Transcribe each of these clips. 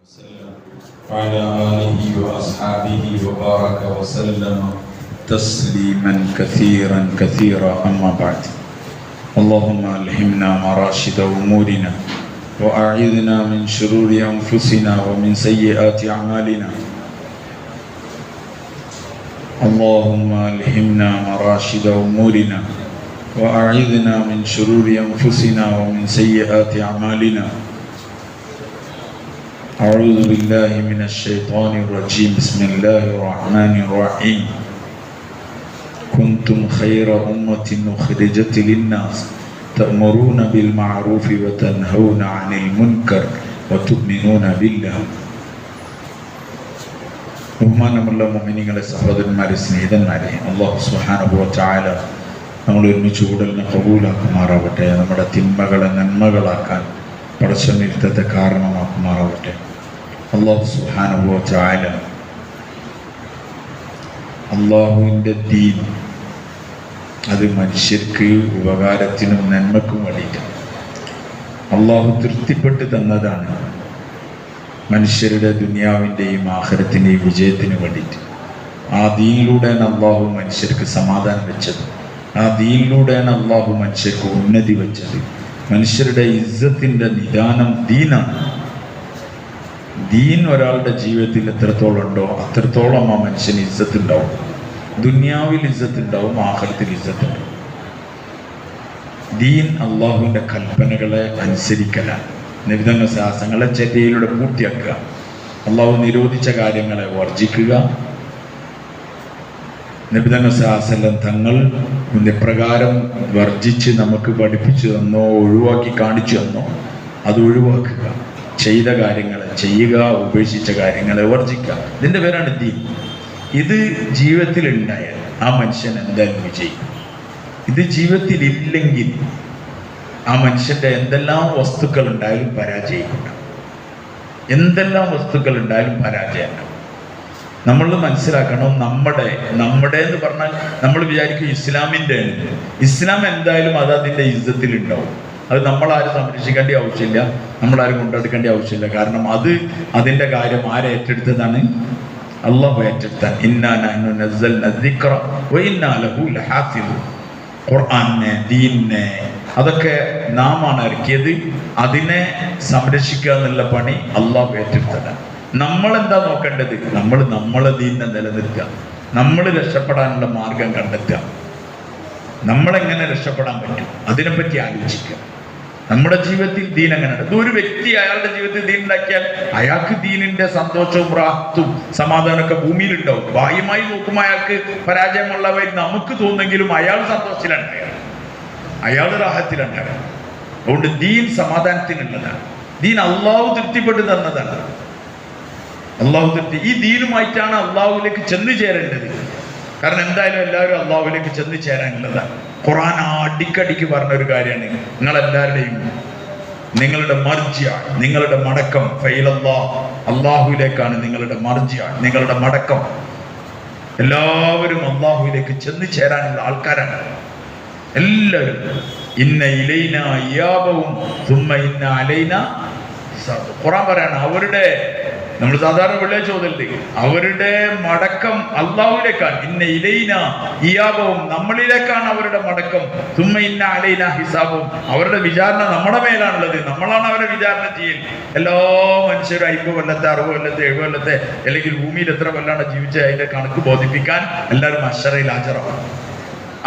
وسلم وعلى آله وأصحابه وبارك وسلم تسليما كثيرا كثيرا أما بعد. اللهم ألهمنا مراشد أمورنا وأعذنا من شرور أنفسنا ومن سيئات أعمالنا. اللهم ألهمنا مراشد أمورنا وأعذنا من شرور أنفسنا ومن سيئات أعمالنا. أعوذ بالله من الشيطان الرجيم. بسم الله الرحمن الرحيم. كنتم خير أمة أخرجت للناس تأمرون بالمعروف وتنهون عن المنكر وتؤمنون بالله. ബഹുമാനമുള്ള മുഅ്മിനീങ്ങളെ, സഹോദരന്മാരെ, സ്നേഹിതന്മാരെ, അല്ലാഹു സുബ്ഹാനഹു വ തആല നമ്മൾ ഒരുമിച്ച് കൂടലിനെ കബൂലാക്കുമാറാവട്ടെ. നമ്മുടെ തിന്മകളെ നന്മകളാക്കാൻ പടച്ചവൻ ഇരുത്തത്തെ കാരണമാക്കുമാറാവട്ടെ. അല്ലാഹു സുബ്ഹാനഹു വ തആല അല്ലാഹുവിൻ്റെ ദീൻ അത് മനുഷ്യർക്ക് ഉപകാരത്തിനും നന്മക്കും വേണ്ടിയിട്ടാണ്. അല്ലാഹു തൃപ്തിപ്പെട്ട് തന്നതാണ് മനുഷ്യരുടെ ദുനിയാവിൻ്റെയും ആഖിറത്തിൻ്റെയും വിജയത്തിന് വേണ്ടിയിട്ട്. ആ ദീനിലൂടെയാണ് അല്ലാഹു മനുഷ്യർക്ക് സമാധാനം വെച്ചത്. ആ ദീനിലൂടെയാണ് അല്ലാഹു മനുഷ്യർക്ക് ഉന്നതി വെച്ചത്. മനുഷ്യരുടെ ഇസ്സത്തിൻ്റെ നിദാനം ദീനാണ്. ദീൻ ഒരാളുടെ ജീവിതത്തിൽ എത്രത്തോളം ഉണ്ടോ അത്രത്തോളം ആ മനുഷ്യന് ഇസ്സത്ത് ഉണ്ടാവും. ദുനിയാവിൽ ഇസ്സത്ത് ഉണ്ടാവും, ആഖിറത്തിൽ ഇസ്സത്ത് ഉണ്ടാവും. ദീൻ അള്ളാഹുവിൻ്റെ കൽപ്പനകളെ അനുസരിക്കലാണ്. നിബിധങ്ങൾ ശാസനങ്ങളെ ചര്യയിലൂടെ പൂർത്തിയാക്കുക. അള്ളാഹു നിരോധിച്ച കാര്യങ്ങളെ വർജിക്കുക. നബിതങ്ങൾ സല്ലല്ലാഹു തങ്ങൾ പ്രകാരം വർജിച്ച് നമുക്ക് പഠിപ്പിച്ചു തന്നോ ഒഴിവാക്കി കാണിച്ചു തന്നോ അത് ഒഴിവാക്കുക. ചെയ്ത കാര്യങ്ങളെ ചെയ്യുക, ഉപേക്ഷിച്ച കാര്യങ്ങളെ വർജിക്കുക. ഇതിൻ്റെ പേരാണ് ദീൻ. ഇത് ജീവിതത്തിൽ ഉണ്ടായാൽ ആ മനുഷ്യൻ എന്തായാലും വിജയിക്കും. ഇത് ജീവിതത്തിൽ ഇല്ലെങ്കിൽ ആ മനുഷ്യൻ്റെ എന്തെല്ലാം വസ്തുക്കൾ ഉണ്ടായാലും പരാജയമുണ്ടാകും. എന്തെല്ലാം വസ്തുക്കൾ ഉണ്ടായാലും പരാജയമുണ്ടാകും. നമ്മൾ മനസ്സിലാക്കണം, നമ്മുടെ എന്ന് പറഞ്ഞാൽ നമ്മൾ വിചാരിക്കും ഇസ്ലാമിൻ്റെ. ഇസ്ലാം എന്തായാലും അത് അതിൻ്റെ ഇസ്സത്തിൽ ഉണ്ടാവും. അത് നമ്മളാരും സംരക്ഷിക്കേണ്ട ആവശ്യമില്ല, നമ്മളാരും കൊണ്ടെടുക്കേണ്ട ആവശ്യമില്ല. കാരണം അത് അതിൻ്റെ കാര്യം ആരെ ഏറ്റെടുത്തതാണ്? അല്ലാഹു ഏറ്റെടുത്താൻ. ഇന്നാ നഹ്നു നസ്സൽനാ ദിക്റ വ ഇന്നാ ലഹു ലഹാഫിദൂൻ. ഖുർആനെ, ദീനിനെ അതൊക്കെ നാമാണ് ഇറക്കിയത്. അതിനെ സംരക്ഷിക്കുക എന്നുള്ള പണി അല്ലാഹു ഏറ്റെടുത്തതാണ്. നമ്മളെന്താ നോക്കേണ്ടത്? നമ്മളെ ദീനിനെ നിലനിർത്തുക, നമ്മൾ രക്ഷപ്പെടാനുള്ള മാർഗം കണ്ടെത്തുക. നമ്മളെങ്ങനെ രക്ഷപ്പെടാൻ പറ്റും അതിനെപ്പറ്റി ആലോചിക്കുക. നമ്മുടെ ജീവിതത്തിൽ ദീൻ എങ്ങനെയാണ്? ഒരു വ്യക്തി അയാളുടെ ജീവിതത്തിൽ ദീൻ ഉണ്ടാക്കിയാൽ അയാൾക്ക് ദീനിന്റെ സന്തോഷവും റാഹത്തും സമാധാനമൊക്കെ ഭൂമിയിലുണ്ടാവും. ബാഹ്യമായി നോക്കുമ്പോൾ അയാൾക്ക് പരാജയമുള്ളവർ നമുക്ക് തോന്നുമെങ്കിലും അയാൾ സന്തോഷത്തിലുണ്ടാകുക, അയാൾ റാഹത്തിലുണ്ടാകുക. അതുകൊണ്ട് ദീൻ സമാധാനത്തിനുള്ളതാണ്. ദീൻ അള്ളാഹു തൃപ്തിപ്പെട്ട് തന്നതാണ്. അള്ളാഹു തൃപ്തി. ഈ ദീനുമായിട്ടാണ് അള്ളാഹുവിലേക്ക് ചെന്ന് ചേരേണ്ടത്. കാരണം എന്തായാലും എല്ലാവരും അള്ളാഹുവിലേക്ക് ചെന്ന് ചേരാനുള്ളതാണ്. ഖുർആൻ അടിക്കടിക്ക് പറഞ്ഞൊരു കാര്യമാണ്, നിങ്ങളെല്ലാവരുടെയും നിങ്ങളുടെ മർജിഅ, നിങ്ങളുടെ മടക്കം ഫൈലല്ലാഹ്, അള്ളാഹുവിലേക്കാണ് നിങ്ങളുടെ മർജിഅ, നിങ്ങളുടെ മടക്കം. എല്ലാവരും അള്ളാഹുവിലേക്ക് ചെന്ന് ചേരാനുള്ള ആൾക്കാരാണ് എല്ലാവരും. ഇന്ന ഇലൈനാ ഇയാബഹും സുമ്മ ഇന്ന അലൈനാ ഹിസാബ്. ഖുർആൻ പറയാണ് അവരുടെ, നമ്മൾ സാധാരണ വെള്ളിയാഴ്ച ചോദ്യല്ലേ, അവരുടെ മടക്കം അള്ളാഹുവിലേക്കാണ്. ഇന്ന ഇലൈന ഇയാബവും, നമ്മളിലേക്കാണ് അവരുടെ മടക്കം. സുമ്മ ഇന്ന അലൈന ഹിസാബും, അവരുടെ വിചാരണ നമ്മുടെ മേലാണുള്ളത്, നമ്മളാണ് അവരെ വിചാരണ ചെയ്യൽ. എല്ലാ മനുഷ്യരും 50 കൊല്ലത്തെ 60 കൊല്ലത്തെ 70 കൊല്ലത്തെ അല്ലെങ്കിൽ ഭൂമിയിൽ എത്ര കൊല്ലാണ് ജീവിച്ച് അതിന്റെ കണക്ക് ബോധിപ്പിക്കാൻ എല്ലാവരും അശ്റയിൽ ഹാജരാണ്.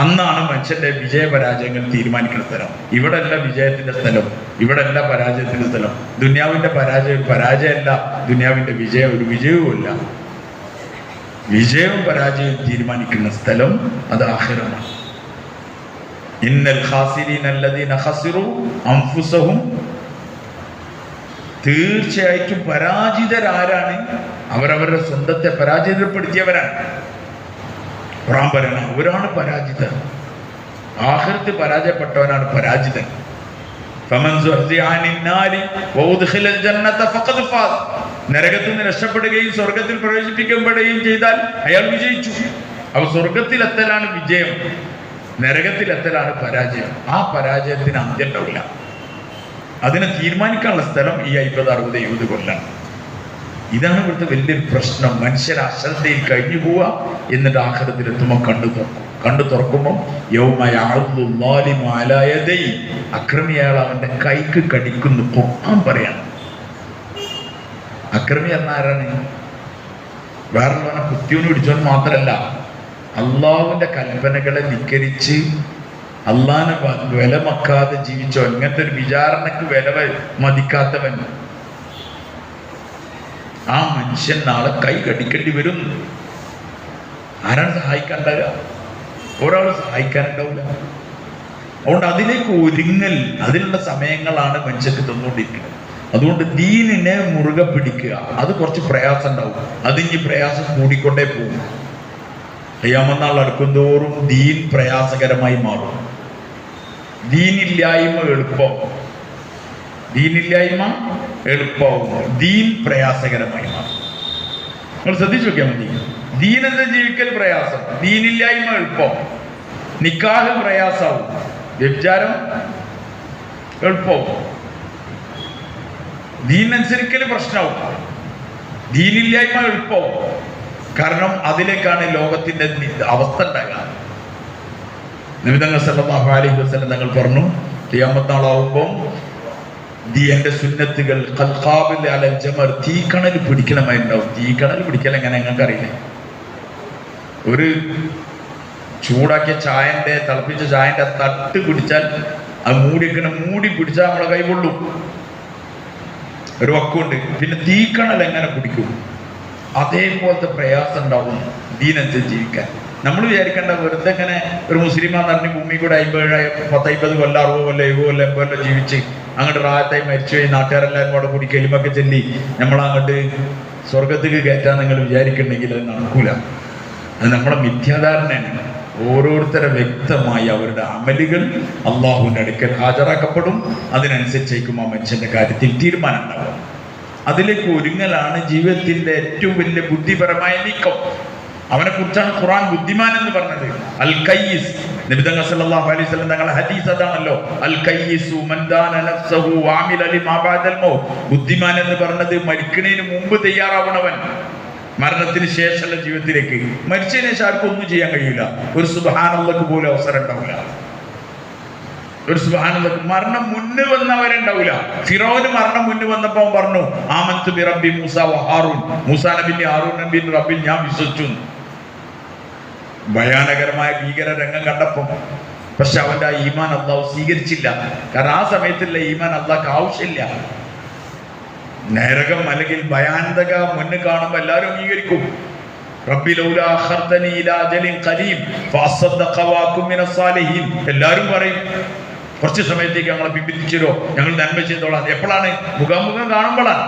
അന്നാണ് മനുഷ്യന്റെ വിജയപരാജയങ്ങൾ തീരുമാനിക്കുന്ന സ്ഥലം. ഇവിടെ അല്ല വിജയത്തിന്റെ സ്ഥലം, ഇവിടെ അല്ല പരാജയത്തിന്റെ സ്ഥലം. ദുനിയാവിന്റെ പരാജയം പരാജയമല്ല, ദുനിയാവിന്റെ വിജയം ഒരു വിജയവുമല്ല. വിജയവും പരാജയവും തീരുമാനിക്കുന്ന സ്ഥലം അത് ആഖിറമാണ്. ഇന്നൽ ഖാസിരീന അല്ലദീന ഖസിറു അൻഫുസഹും. തീർച്ചയായിട്ടും പരാജിതരാരാണ്? അവരവരുടെ സ്വന്തത്തെ പരാജയപ്പെടുത്തിയവരാണ്. ഖുർആൻ പറയണം അവരാണ് പരാജിതർ. ആഖിറത്തിൽ പരാജയപ്പെട്ടവനാണ് പരാജിതൻ. നരകത്തിൽ നിന്ന് രക്ഷപ്പെടുകയും സ്വർഗത്തിൽ പ്രവേശിപ്പിക്കപ്പെടുകയും ചെയ്താൽ അയാൾ വിജയിച്ചു. അപ്പൊ സ്വർഗത്തിലെത്തലാണ് വിജയം, നരകത്തിലെത്തലാണ് പരാജയം. ആ പരാജയത്തിന് അന്ത്യം ഉണ്ടാവില്ല. അതിനെ തീരുമാനിക്കാനുള്ള സ്ഥലം ഈ 50, 60, 70 കൊല്ലാണ്. ഇതാണ് ഇവിടുത്തെ വലിയൊരു പ്രശ്നം. മനുഷ്യർ അശ്രദ്ധയിൽ കഴിഞ്ഞു പോവുക, എന്നിട്ട് ആഖിറത്തിലെത്തുമ്പോൾ കണ്ടു തുറക്കുമ്പോൾ അക്രമിയാൾ അവന്റെ കൈക്ക് കടിക്കുന്നു. ഖുർആൻ പറയാണ്. അക്രമി എന്ന ആരാണ്? വേറുള്ളവനെ കുത്തിയോന്ന് പിടിച്ചവൻ മാത്രല്ല, അള്ളാഹുവിന്റെ കൽപ്പനകളെ ധിക്കരിച്ച് അള്ളാഹിനെ വില മക്കാതെ ജീവിച്ചോ, ഇങ്ങനത്തെ ഒരു വിചാരണക്ക് വില മതിക്കാത്തവൻ, ആ മനുഷ്യൻ നാളെ കൈ കടിക്കേണ്ടി വരും. ആരാണ് സഹായിക്കാണ്ടാവുക? ഒരാൾ സഹായിക്കാനുണ്ടാവില്ല. അതുകൊണ്ട് അതിലേക്ക് ഒരുങ്ങൽ, അതിനുള്ള സമയങ്ങളാണ് മനുഷ്യർക്ക് തന്നുകൊണ്ടിരിക്കുന്നത്. അതുകൊണ്ട് ദീനിനെ മുറുകെ പിടിക്കുക. അത് കുറച്ച് പ്രയാസം ഉണ്ടാവും, അതിന് പ്രയാസം കൂടിക്കൊണ്ടേ പോകും. ഖിയാമത്ത് അടുക്കുന്തോറും ദീൻ പ്രയാസകരമായി മാറും. ദീനില്ലായ്മ എളുപ്പമാവും, ദീൻ പ്രയാസകരമായി മാറും. നിങ്ങൾ ശ്രദ്ധിച്ചു നോക്കിയാൽ മതി. ദീനെന്ന ജീവിക്കൽ പ്രയാസം, ദീനില്ലായ്മ എളുപ്പം. നിക്കാഹ് പ്രയാസവും, വ്യഭിചാരം എളുപ്പവും. ദീനനുസരിക്കൽ പ്രശ്നവും, ദീനില്ലായ്മ എളുപ്പവും. കാരണം അതിലേക്കാണ് ലോകത്തിന്റെ അവസ്ഥ ഉണ്ടാകുക. നബി തങ്ങൾ സല്ലല്ലാഹു അലൈഹി വസല്ലം തങ്ങൾ പറഞ്ഞു, ഖിയാമത്ത് നാളാവുമ്പോൾ എന്റെ സുന്നത്തുകൾ തീക്കണൽ പിടിക്കണമായിട്ടുണ്ടാവും. തീക്കണൽ പിടിക്കൽ എങ്ങനെ നിങ്ങൾക്ക് അറിയില്ലേ? ഒരു ചൂടാക്കിയ ചായന്റെ, തിളപ്പിച്ച ചായന്റെ തട്ട് പിടിച്ചാൽ അത് മൂടി പിടിച്ചാൽ നമ്മളെ കൈ കൊള്ളും. ഒരു വക്കുണ്ട്. പിന്നെ തീക്കണൽ എങ്ങനെ പിടിക്കും? അതേപോലത്തെ പ്രയാസം ഉണ്ടാവും ദീനനുസരിച്ച് ജീവിക്കാൻ. നമ്മൾ വിചാരിക്കേണ്ട വെറുതെ ഇങ്ങനെ ഒരു മുസ്ലിമാന്ന് പറഞ്ഞ് ഭൂമി കൂടെ 50 കൊല്ലം 60 കൊല്ലം 70 കൊല്ലം 80 കൊല്ലം ജീവിച്ച് അങ്ങോട്ട് റാഹത്തായി മരിച്ചുപോയി നാട്ടുകാരെല്ലാവരും കൂടെ കൂടി കെലിമൊക്കെ ചൊല്ലി നമ്മളങ്ങോട്ട് സ്വർഗത്തേക്ക് കയറ്റാൻ നിങ്ങൾ വിചാരിക്കണമെങ്കിൽ അത് നടക്കൂല. അത് നമ്മുടെ മിഥ്യാധാരണയാണ്. ഓരോരുത്തരെ വ്യക്തമായി അവരുടെ അമലുകൾ അള്ളാഹുവിൻ്റെ അടുക്കൽ ഹാജരാക്കപ്പെടും. അതിനനുസരിച്ചേക്കും ആ മനുഷ്യന്റെ കാര്യത്തിൽ തീരുമാനം ഉണ്ടാവുക. അതിലേക്ക് ഒരുങ്ങലാണ് ജീവിതത്തിന്റെ ഏറ്റവും വലിയ ബുദ്ധിപരമായ നീക്കം. അവനെ കുറിച്ചാണ് ഖുർആൻ ബുദ്ധിമാൻ എന്ന് പറഞ്ഞത്. അൽ കയ്യിസ്, നബി തങ്ങൾ സല്ലല്ലാഹു അലൈഹി വസല്ലം തങ്ങളുടെ ഹദീസ് അതാണല്ലോ, അൽ കയ്യിസു മൻ ദാന നഫ്സഹു വഅമില ലിമാ ബഅദൽ മൗത്ത്. ബുദ്ധിമാൻ എന്ന് പറഞ്ഞത് മരിക്കുന്നതിന് മുമ്പ് തയ്യാറാവണവൻ, മരണത്തിന് ശേഷമുള്ള ജീവിതത്തിലേക്ക്. മരിച്ചതിന് ശേഷം ആർക്കും ഒന്നും ചെയ്യാൻ കഴിയില്ല. ഒരു സുബ്ഹാനല്ലാഹ് പോലും അവസരം ഉണ്ടാവില്ല. ഒരു സുബ്ഹാനല്ലാഹ് മരണം മുന്ന് വന്നവരുണ്ടാവില്ല. ഫിറൗന് മരണം മുന്ന് വന്നപ്പോ പറഞ്ഞു, ആമന്തു ബി റബ്ബി മൂസ വ ഹാറൂൻ. മൂസാ നബിന്റെ ഹാറൂൻ നബിന്റെ റബ്ബിൽ ഞാൻ വിശ്വസിച്ചു. ഭയാനകരമായ ഭീകര രംഗം കണ്ടപ്പോ പക്ഷെ അവന്റെ ആ ഈമാൻ അള്ളാഹു സ്വീകരിച്ചില്ല. കാരണം ആ സമയത്തുള്ള ഈമാൻ അള്ളാഹ്ക്ക് ആവശ്യമില്ല. നരകം അല്ലെങ്കിൽ ഭയാനക മുന്നിൽ കാണുമ്പോൾ എല്ലാവരും അംഗീകരിക്കും. റബ്ബി ലൗലാ അഖർതനി ഇലാ അജലിൻ ഖരീബ് ഫഅസ്സദ്ദഖ വഅകും മിനസ് സാലിഹീൻ. എല്ലാവരും പറയും, കുറച്ച് സമയത്തേക്ക് ഞങ്ങളെ പിന്തിരിച്ചോ, ഞങ്ങൾ നന്മ ചെയ്തോളാം. എപ്പോഴാണ്? മുഖാമുഖം കാണുമ്പോഴാണ്.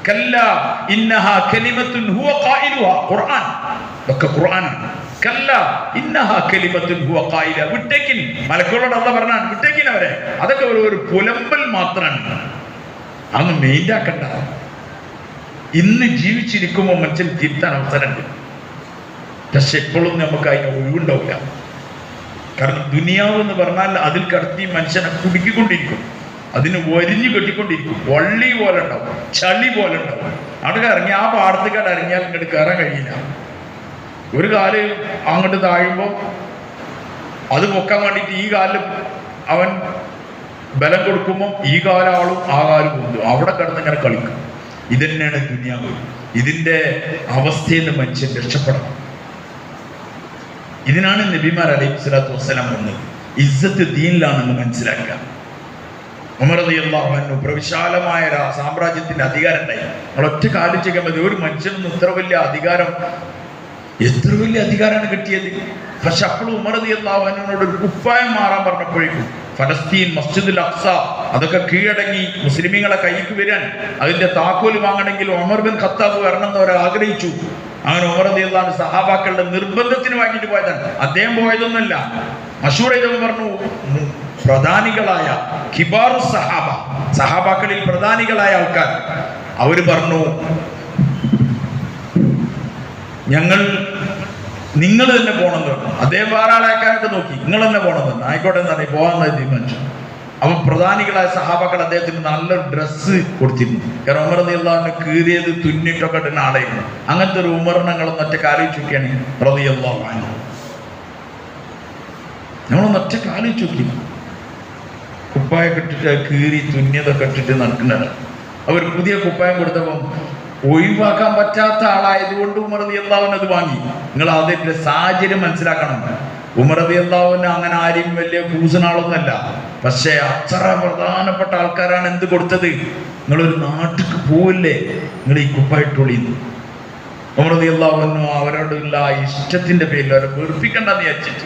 കല്ലാ ഇന്നഹാ കലിമത്തുൻ ഹുവ ഖായിലുഹാ. ഖുർആൻ, ഒക്കെ ഖുർആനാണ്. കല്ലാ ഇന്നഹാ കലിമത്തുൻ ഹുവ ഖായിലുഹാ. വിട്ടേക്കിൻ. മലക്കുകളോട് അല്ലാഹു പറഞ്ഞാണ് വിട്ടേക്കിൻ അവരെ. അതൊക്കെ ഒരു പുലമ്പൽ മാത്രമാണ്. അതൊന്നും മെയിൻറ്റാക്കണ്ട. ഇന്ന് ജീവിച്ചിരിക്കുമ്പോൾ മനുഷ്യൻ തിരുത്താൻ അവസരമുണ്ട്. പക്ഷെ എപ്പോഴും നമുക്ക് അതിന് ഒഴിവുണ്ടാവില്ല. കാരണം ദുനിയാവ് എന്ന് പറഞ്ഞാൽ അതിൽ കടത്തി മനുഷ്യനെ കുടുക്കിക്കൊണ്ടിരിക്കും, അതിന് വരിഞ്ഞു കെട്ടിക്കൊണ്ടിരിക്കും. വള്ളി പോലെ ഉണ്ടാവും, ചളി പോലെ ഉണ്ടാവും. അവിടെ ഇറങ്ങി ആ പാടത്തേക്കാട് ഇറങ്ങിയാൽ ഇങ്ങോട്ട് കയറാൻ കഴിയില്ല. ഒരു കാല് അങ്ങോട്ട് താഴുമ്പോൾ അത് പൊക്കാൻ വേണ്ടിയിട്ട് ഈ കാലിൽ അവൻ ബലം കൊടുക്കുമ്പോൾ ഈ കാലാളും ആ കാല് കൊണ്ടു അവിടെ കിടന്ന് ഇങ്ങനെ കളിക്കും. ഇതന്നെയാണ് ദുനിയാവ്. ഇതിന്റെ അവസ്ഥയിൽ നിന്ന് മനുഷ്യൻ രക്ഷപ്പെടണം. ഇതിനാണ് നബിമാർ അലൈഹി സ്വലാത്തു വസ്സലാം വന്നത്. ഇസ്സത്ത് ദീനിലാണെന്ന് മനസ്സിലാക്കുക. ഉമർ റളിയല്ലാഹു അൻഹു പ്രവിശാലമായ സാമ്രാജ്യത്തിന്റെ അധികാരം ഉണ്ടായി. നമ്മൾ ഒറ്റ കാലിൽ ചെയ്യാൻ മതി. ഒരു മനുഷ്യനൊന്നും എത്ര വലിയ അധികാരമാണ് കിട്ടിയത്. പക്ഷെ അപ്പോഴും ഉമർ റളിയല്ലാഹു അൻഹുവിനോട് ഒരു കുപ്പായം മാറാൻ പറഞ്ഞപ്പോഴേക്കും ഫലസ്തീൻ, മസ്ജിദുൽ അഖ്സ അതൊക്കെ കീഴടങ്ങി മുസ്ലിമീങ്ങളെ കൈക്ക് വരാൻ അതിന്റെ താക്കോല് വാങ്ങണമെങ്കിൽ ഉമർ ബിൻ ഖത്താബ് വരണം എന്ന് അവർ ആഗ്രഹിച്ചു. അങ്ങനെ ഉമർ റളിയല്ലാഹു അൻഹു സഹാബാക്കളുടെ നിർബന്ധത്തിന് വാങ്ങിയിട്ട് പോയതാണ്. അദ്ദേഹം പോയതൊന്നുമല്ല. മശൂർ ചെയ്തെന്ന് പറഞ്ഞു, പ്രധാനികളായ കിബാറു സഹാബാക്കളിൽ പ്രധാനികളായ ആൾക്കാർ അവര് പറഞ്ഞു, നിങ്ങൾ തന്നെ പോകണമെന്ന് പറഞ്ഞു. അദ്ദേഹം വേറെ ആളേക്കാനൊക്കെ നോക്കി, നിങ്ങൾ തന്നെ പോകണമെന്ന് പറഞ്ഞു. ആയിക്കോട്ടെ എന്ന് പറഞ്ഞു പോകാൻ തീരുമാനിച്ചു. അവൻ പ്രധാനികളായ സഹാബാക്കൾ അദ്ദേഹത്തിന് നല്ലൊരു ഡ്രസ്സ് കൊടുത്തിരുന്നു. കാരണം ഉമർ റളിയല്ലാഹു അൻഹു കീറിയത് തുന്നിട്ടൊക്കെ ഇടുന്ന ആളായിരുന്നു. അങ്ങനത്തെ ഒരു ഉമറിനങ്ങളൊന്ന് ഒറ്റ ആലോചിച്ച് നോക്കിയാണ് റളിയല്ലാഹു അൻഹു. നമ്മളൊന്ന് ഒറ്റ ആലോചിച്ച് നോക്കി, കുപ്പായൊക്കെ ഇട്ടിട്ട് കീറി തുന്നിയതൊക്കെ ഇട്ടിട്ട് നടക്കുന്നത്. അവർ പുതിയ കുപ്പായം കൊടുത്തപ്പം ഒഴിവാക്കാൻ പറ്റാത്ത ആളായതുകൊണ്ട് ഉമർ റളിയല്ലാഹു അൻഹു അത് വാങ്ങി. നിങ്ങൾ അതിന്റെ സാഹചര്യം മനസ്സിലാക്കണം. ഉമർ റളിയല്ലാഹു അൻഹു അങ്ങനെ ആരെയും വലിയ കൂസനാളൊന്നുമല്ല. പക്ഷെ അത്ര പ്രധാനപ്പെട്ട ആൾക്കാരാണ് എന്ത് കൊടുത്തത്. നിങ്ങളൊരു നാട്ടിക്ക് പോവില്ലേ, നിങ്ങൾ ഈ കുപ്പായിട്ടൊളിയുന്നു. ഉമർ റളിയല്ലാഹു അൻഹു അവരോടുള്ള ഇഷ്ടത്തിന്റെ പേരിൽ അവരെ വെറുപ്പിക്കണ്ടെന്ന് വിചാരിച്ചിട്ട്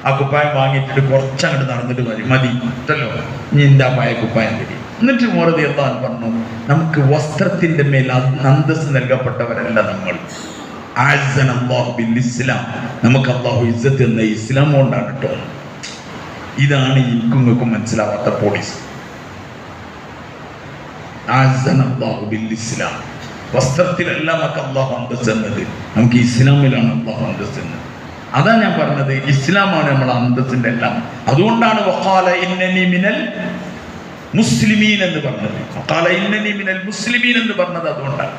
ആ കുപ്പായം വാങ്ങിയിട്ടിട്ട് കുറച്ചങ്ങോട്ട് നടന്നിട്ട് മതി ഇട്ടല്ലോ, ഇനി എൻ്റെ ആ പഴയ കുപ്പായം തരി. എന്നിട്ട് ഉമർ റളിയല്ലാഹു അൻഹു പറഞ്ഞു, നമുക്ക് വസ്ത്രത്തിന്റെ മേൽ അന്തസ്സ് നൽകപ്പെട്ടവരല്ല നമ്മൾ. ഇസ്ലാം, നമുക്ക് അള്ളാഹു ഇസ്സത്ത് എന്ന ഇസ്ലാം കൊണ്ടാണ് കേട്ടോ. ഇതാണ് എനിക്കും നിങ്ങൾക്കും മനസ്സിലാവാത്ത പോളിസി. ഇസ്ലാം, വസ്ത്രത്തിലല്ല നമുക്ക് അള്ളാഹു അന്തസ്സ് എന്നത്, നമുക്ക് ഇസ്ലാമിലാണ് അള്ളാഹു അന്തസ്സ് എന്നത്. അതാ ഞാൻ പറഞ്ഞത്, ഇസ്ലാമാണ് നമ്മളെ അന്തസ്സിന്റെ എല്ലാം. അതുകൊണ്ടാണ് വഖാല ഇന്നനി മിനൽ മുസ്ലിമീൻ എന്ന് പറഞ്ഞത്. വഖാല ഇന്നനി മിനൽ മുസ്ലിമീൻ എന്ന് പറഞ്ഞത് അതുകൊണ്ടാണ്.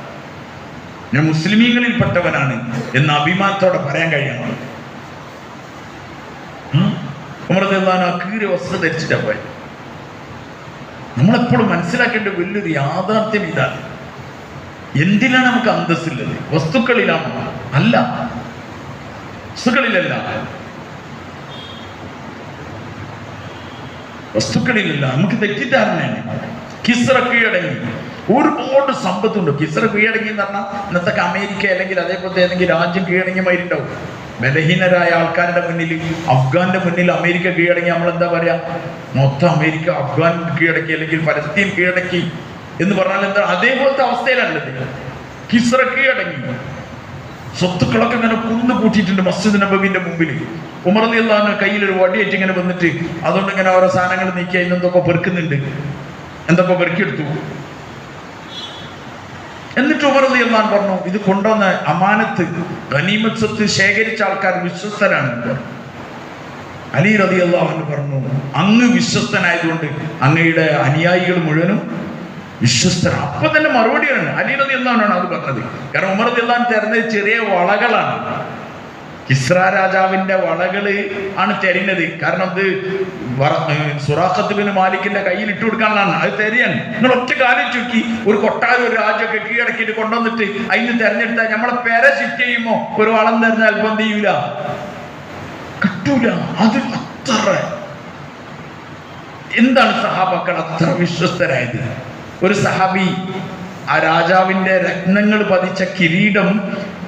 ഞാൻ മുസ്ലിമീങ്ങളിൽ പെട്ടവനാണ് എന്ന് അഭിമാനത്തോടെ പറയാൻ കഴിയണം. ഉമർ റളിയല്ലാഹു അൻഹു കീറിയ വസ്ത്രം ധരിച്ചിട്ടാ പോയി. നമ്മളെപ്പോഴും മനസ്സിലാക്കേണ്ട വലിയൊരു യാഥാർത്ഥ്യം ഇതാണ്. എന്തിനാണ് നമുക്ക് അന്തസ്സില്ലത്? വസ്തുക്കളിലാണോ? അല്ല, വസ്തുക്കളിലല്ല, വസ്തുക്കളിലല്ല. നമുക്ക് തെറ്റിദ്ധാരണയാണ്. കിസ്റ കീഴടങ്ങി, ഒരുപാട് സമ്പത്തുണ്ട്. കിസ്റ കീഴടങ്ങി എന്ന് പറഞ്ഞാൽ ഇന്നത്തെ അമേരിക്ക അല്ലെങ്കിൽ അതേപോലത്തെ ഏതെങ്കിലും രാജ്യം കീഴടങ്ങിയമായിട്ടുണ്ടാവും. ബലഹീനരായ ആൾക്കാരുടെ മുന്നിൽ, അഫ്ഗാന്റെ മുന്നിൽ അമേരിക്ക കീഴടങ്ങി നമ്മൾ എന്താ പറയാ, മൊത്തം അമേരിക്ക അഫ്ഗാൻ കീഴടക്കി അല്ലെങ്കിൽ പലസ്തീൻ കീഴടക്കി എന്ന് പറഞ്ഞാൽ എന്താ, അതേപോലത്തെ അവസ്ഥയിലല്ലത്. കിസ്റ കീഴടങ്ങി, സ്വത്തുക്കളൊക്കെ ഇങ്ങനെ കുന്നു കൂട്ടിയിട്ടുണ്ട് മസ്ജിദ് നബവിന്റെ മുമ്പിൽ. ഉമർ റളിയല്ലാഹു അൻഹു കയ്യിൽ ഒരു വടിയേറ്റ് ഇങ്ങനെ വന്നിട്ട് അതുകൊണ്ട് ഇങ്ങനെ ഓരോ സാധനങ്ങൾ നീക്കി അതിനെന്തൊക്കെ പെറുക്കുന്നുണ്ട്, എന്തൊക്കെ പെറുക്കിയെടുത്തു. എന്നിട്ട് ഉമർ റളിയല്ലാഹു അൻഹു പറഞ്ഞു, ഇത് കൊണ്ടുവന്ന അമാനത്ത് ഗനീമത്ത് സ്വത്ത് ശേഖരിച്ച ആൾക്കാർ വിശ്വസ്തരാണ്. അലി റളിയല്ലാഹു അൻഹു പറഞ്ഞു, അങ്ങ് വിശ്വസ്തനായതുകൊണ്ട് അങ്ങയുടെ അനുയായികൾ മുഴുവനും വിശ്വസ്തർ. അപ്പൊ തന്നെ മറുപടിയാണ് അലി റളിയല്ലാഹു അൻഹു അത് പറഞ്ഞത്. കാരണം ഉമർ റളിയല്ലാഹു അൻഹു തരുന്നത് ചെറിയ വളകളാണ്, കിസ്റ രാജാവിന്റെ വളകള് ആണ് തരുന്നത്. കാരണം ഇത് സുറാഖത്ത് ബിൻ മാലിക്കിന്റെ കയ്യിൽ ഇട്ട് കൊടുക്കാനുള്ളതാണ്. അത് തരികയാണ്. നിങ്ങൾ ഒറ്റ കാലം ചുറ്റി ഒരു കൊട്ടാരം ഒരു രാജ്യമൊക്കെ കീഴടക്കിയിട്ട് കൊണ്ടുവന്നിട്ട് അതിന് തെരഞ്ഞെടുത്താൽ നമ്മളെ പേരെ ഷിഫ്റ്റ് ചെയ്യുമ്പോ ഒരു വളം തരുന്ന അല്പം എന്ത് ചെയ്യൂല, കിട്ടൂല. അത് അത്ര എന്താണ് സഹാബാക്കൾ അത്ര വിശ്വസ്തരായത്. ഒരു സഹാബി ആ രാജാവിന്റെ രത്നങ്ങൾ പതിച്ച കിരീടം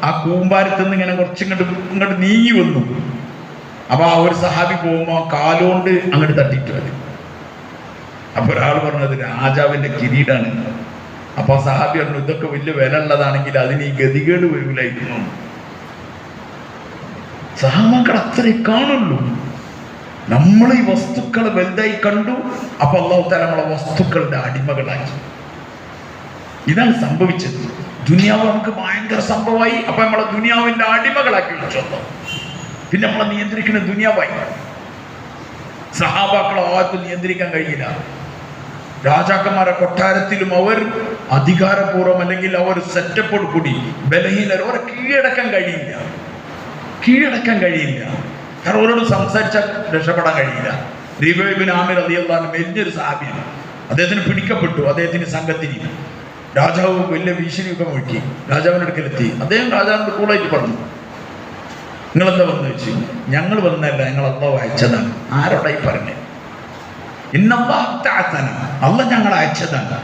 ആ കൂമ്പാരത്ത് നിന്ന് ഇങ്ങനെ ഇങ്ങോട്ട് നീങ്ങി വന്നു. അപ്പൊ ആ ഒരു സഹാബി പോകുമ്പോ കാലുകൊണ്ട് അങ്ങോട്ട് തട്ടിയിട്ട് വരും. അപ്പൊ ഒരാൾ പറഞ്ഞത് രാജാവിന്റെ കിരീടാണ്. അപ്പൊ ആ സഹാബി പറഞ്ഞു, ഇതൊക്കെ വലിയ വില ഉള്ളതാണെങ്കിൽ അതിന് ഈ ഗതികേട് വരില്ലായിരുന്നു. സഹാബാക്കൾ അത്രേ കാണുള്ളൂ. നമ്മൾ ഈ വസ്തുക്കളെ വലുതായി കണ്ടു, അപ്പൊ അല്ലാഹു തആല നമ്മളെ വസ്തുക്കളുടെ അടിമകളാക്കി. ഇതാണ് സംഭവിച്ചത്. ദുനിയാവ് നമുക്ക് ഭയങ്കര സംഭവമായി. അപ്പൊ നമ്മളെ ദുനിയാവിന്റെ അടിമകളാക്കി വെച്ചു. പിന്നെ നമ്മളെ നിയന്ത്രിക്കുന്ന ദുനിയാവായി. സഹാബാക്കളെ ആർക്കും നിയന്ത്രിക്കാൻ കഴിയില്ല. രാജാക്കന്മാരെ കൊട്ടാരത്തിലും അവർ അധികാരപൂർവ്വം അല്ലെങ്കിൽ അവർ സെറ്റപ്പോട് കൂടി ബലഹീനർ, അവരെ കീഴടക്കാൻ കഴിയില്ല. കാരണം അവരോട് സംസാരിച്ചാൽ രക്ഷപ്പെടാൻ കഴിയില്ല. റബീഅ ഇബ്നു ആമിർ റളിയല്ലാഹു അൻഹു വലിയൊരു സഹാബിയാണ്. അദ്ദേഹത്തിന് പിടിക്കപ്പെട്ടു. അദ്ദേഹത്തിന് സംഘത്തിന് രാജാവ് വലിയ ഭീഷണിയൊക്കെ മുഴക്കി. രാജാവിൻ്റെ അടുക്കലെത്തി. അദ്ദേഹം രാജാവിൻ്റെ കൂളായിട്ട് പറഞ്ഞു, നിങ്ങളെന്താ വന്നു വെച്ചു? ഞങ്ങൾ വന്നല്ല, ഞങ്ങൾ അല്ലാഹു അയച്ചതാണ്. ആരോടായി പറഞ്ഞത്? അല്ല ഞങ്ങൾ അയച്ചതാണ്.